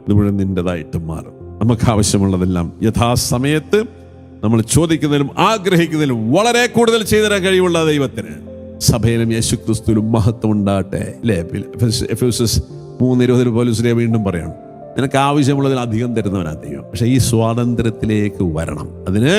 ഇത് മുഴുവൻ നിൻ്റെതായിട്ട് മാറും. നമുക്ക് ആവശ്യമുള്ളതെല്ലാം യഥാസമയത്ത് നമ്മൾ ചോദിക്കുന്നതിലും ആഗ്രഹിക്കുന്നതിലും വളരെ കൂടുതൽ ചെയ്തിടാൻ കഴിവുള്ള ദൈവത്തിന് സഭയിലും യേശുക്രിസ്തുവിലും മഹത്വം ഉണ്ടാകട്ടെ. അല്ലേ? എഫെസ്യസ് 3:20 പൗലോസ് വീണ്ടും പറയണം, നിനക്ക് ആവശ്യമുള്ളതിൽ അധികം തരുന്നവനാ ദൈവം. പക്ഷെ ഈ സ്വാതന്ത്ര്യത്തിലേക്ക് വരണം. അതിന്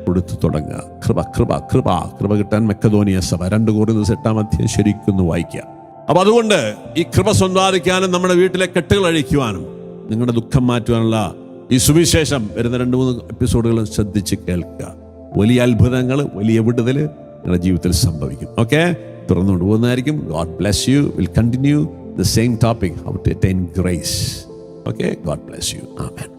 കൊടുത്തു തുടങ്ങുക. കൃപ കൃപ കൃപ കൃപ കിട്ടാൻ മക്കെദോനിയ സഭ 2 കൊരിന്ത്യർ 8 ശരിക്കൊന്ന് വായിക്കുക. അപ്പൊ അതുകൊണ്ട് ഈ കൃപ സമ്പാദിക്കാനും നമ്മുടെ വീട്ടിലെ കെട്ടുകൾ അഴിക്കുവാനും നിങ്ങളുടെ ദുഃഖം മാറ്റുവാനുള്ള ഈ സുവിശേഷം വരുന്ന 2-3 എപ്പിസോഡുകൾ ശ്രദ്ധിച്ച് കേൾക്കുക. വലിയ അത്ഭുതങ്ങൾ, വലിയ വിടുതൽ നിങ്ങളുടെ ജീവിതത്തിൽ സംഭവിക്കും. ഓക്കെ, തുറന്നുകൊണ്ട് പോകുന്നതായിരിക്കും. God bless you. We'll continue the same topic, how to attain grace. Okay, God bless you. Amen.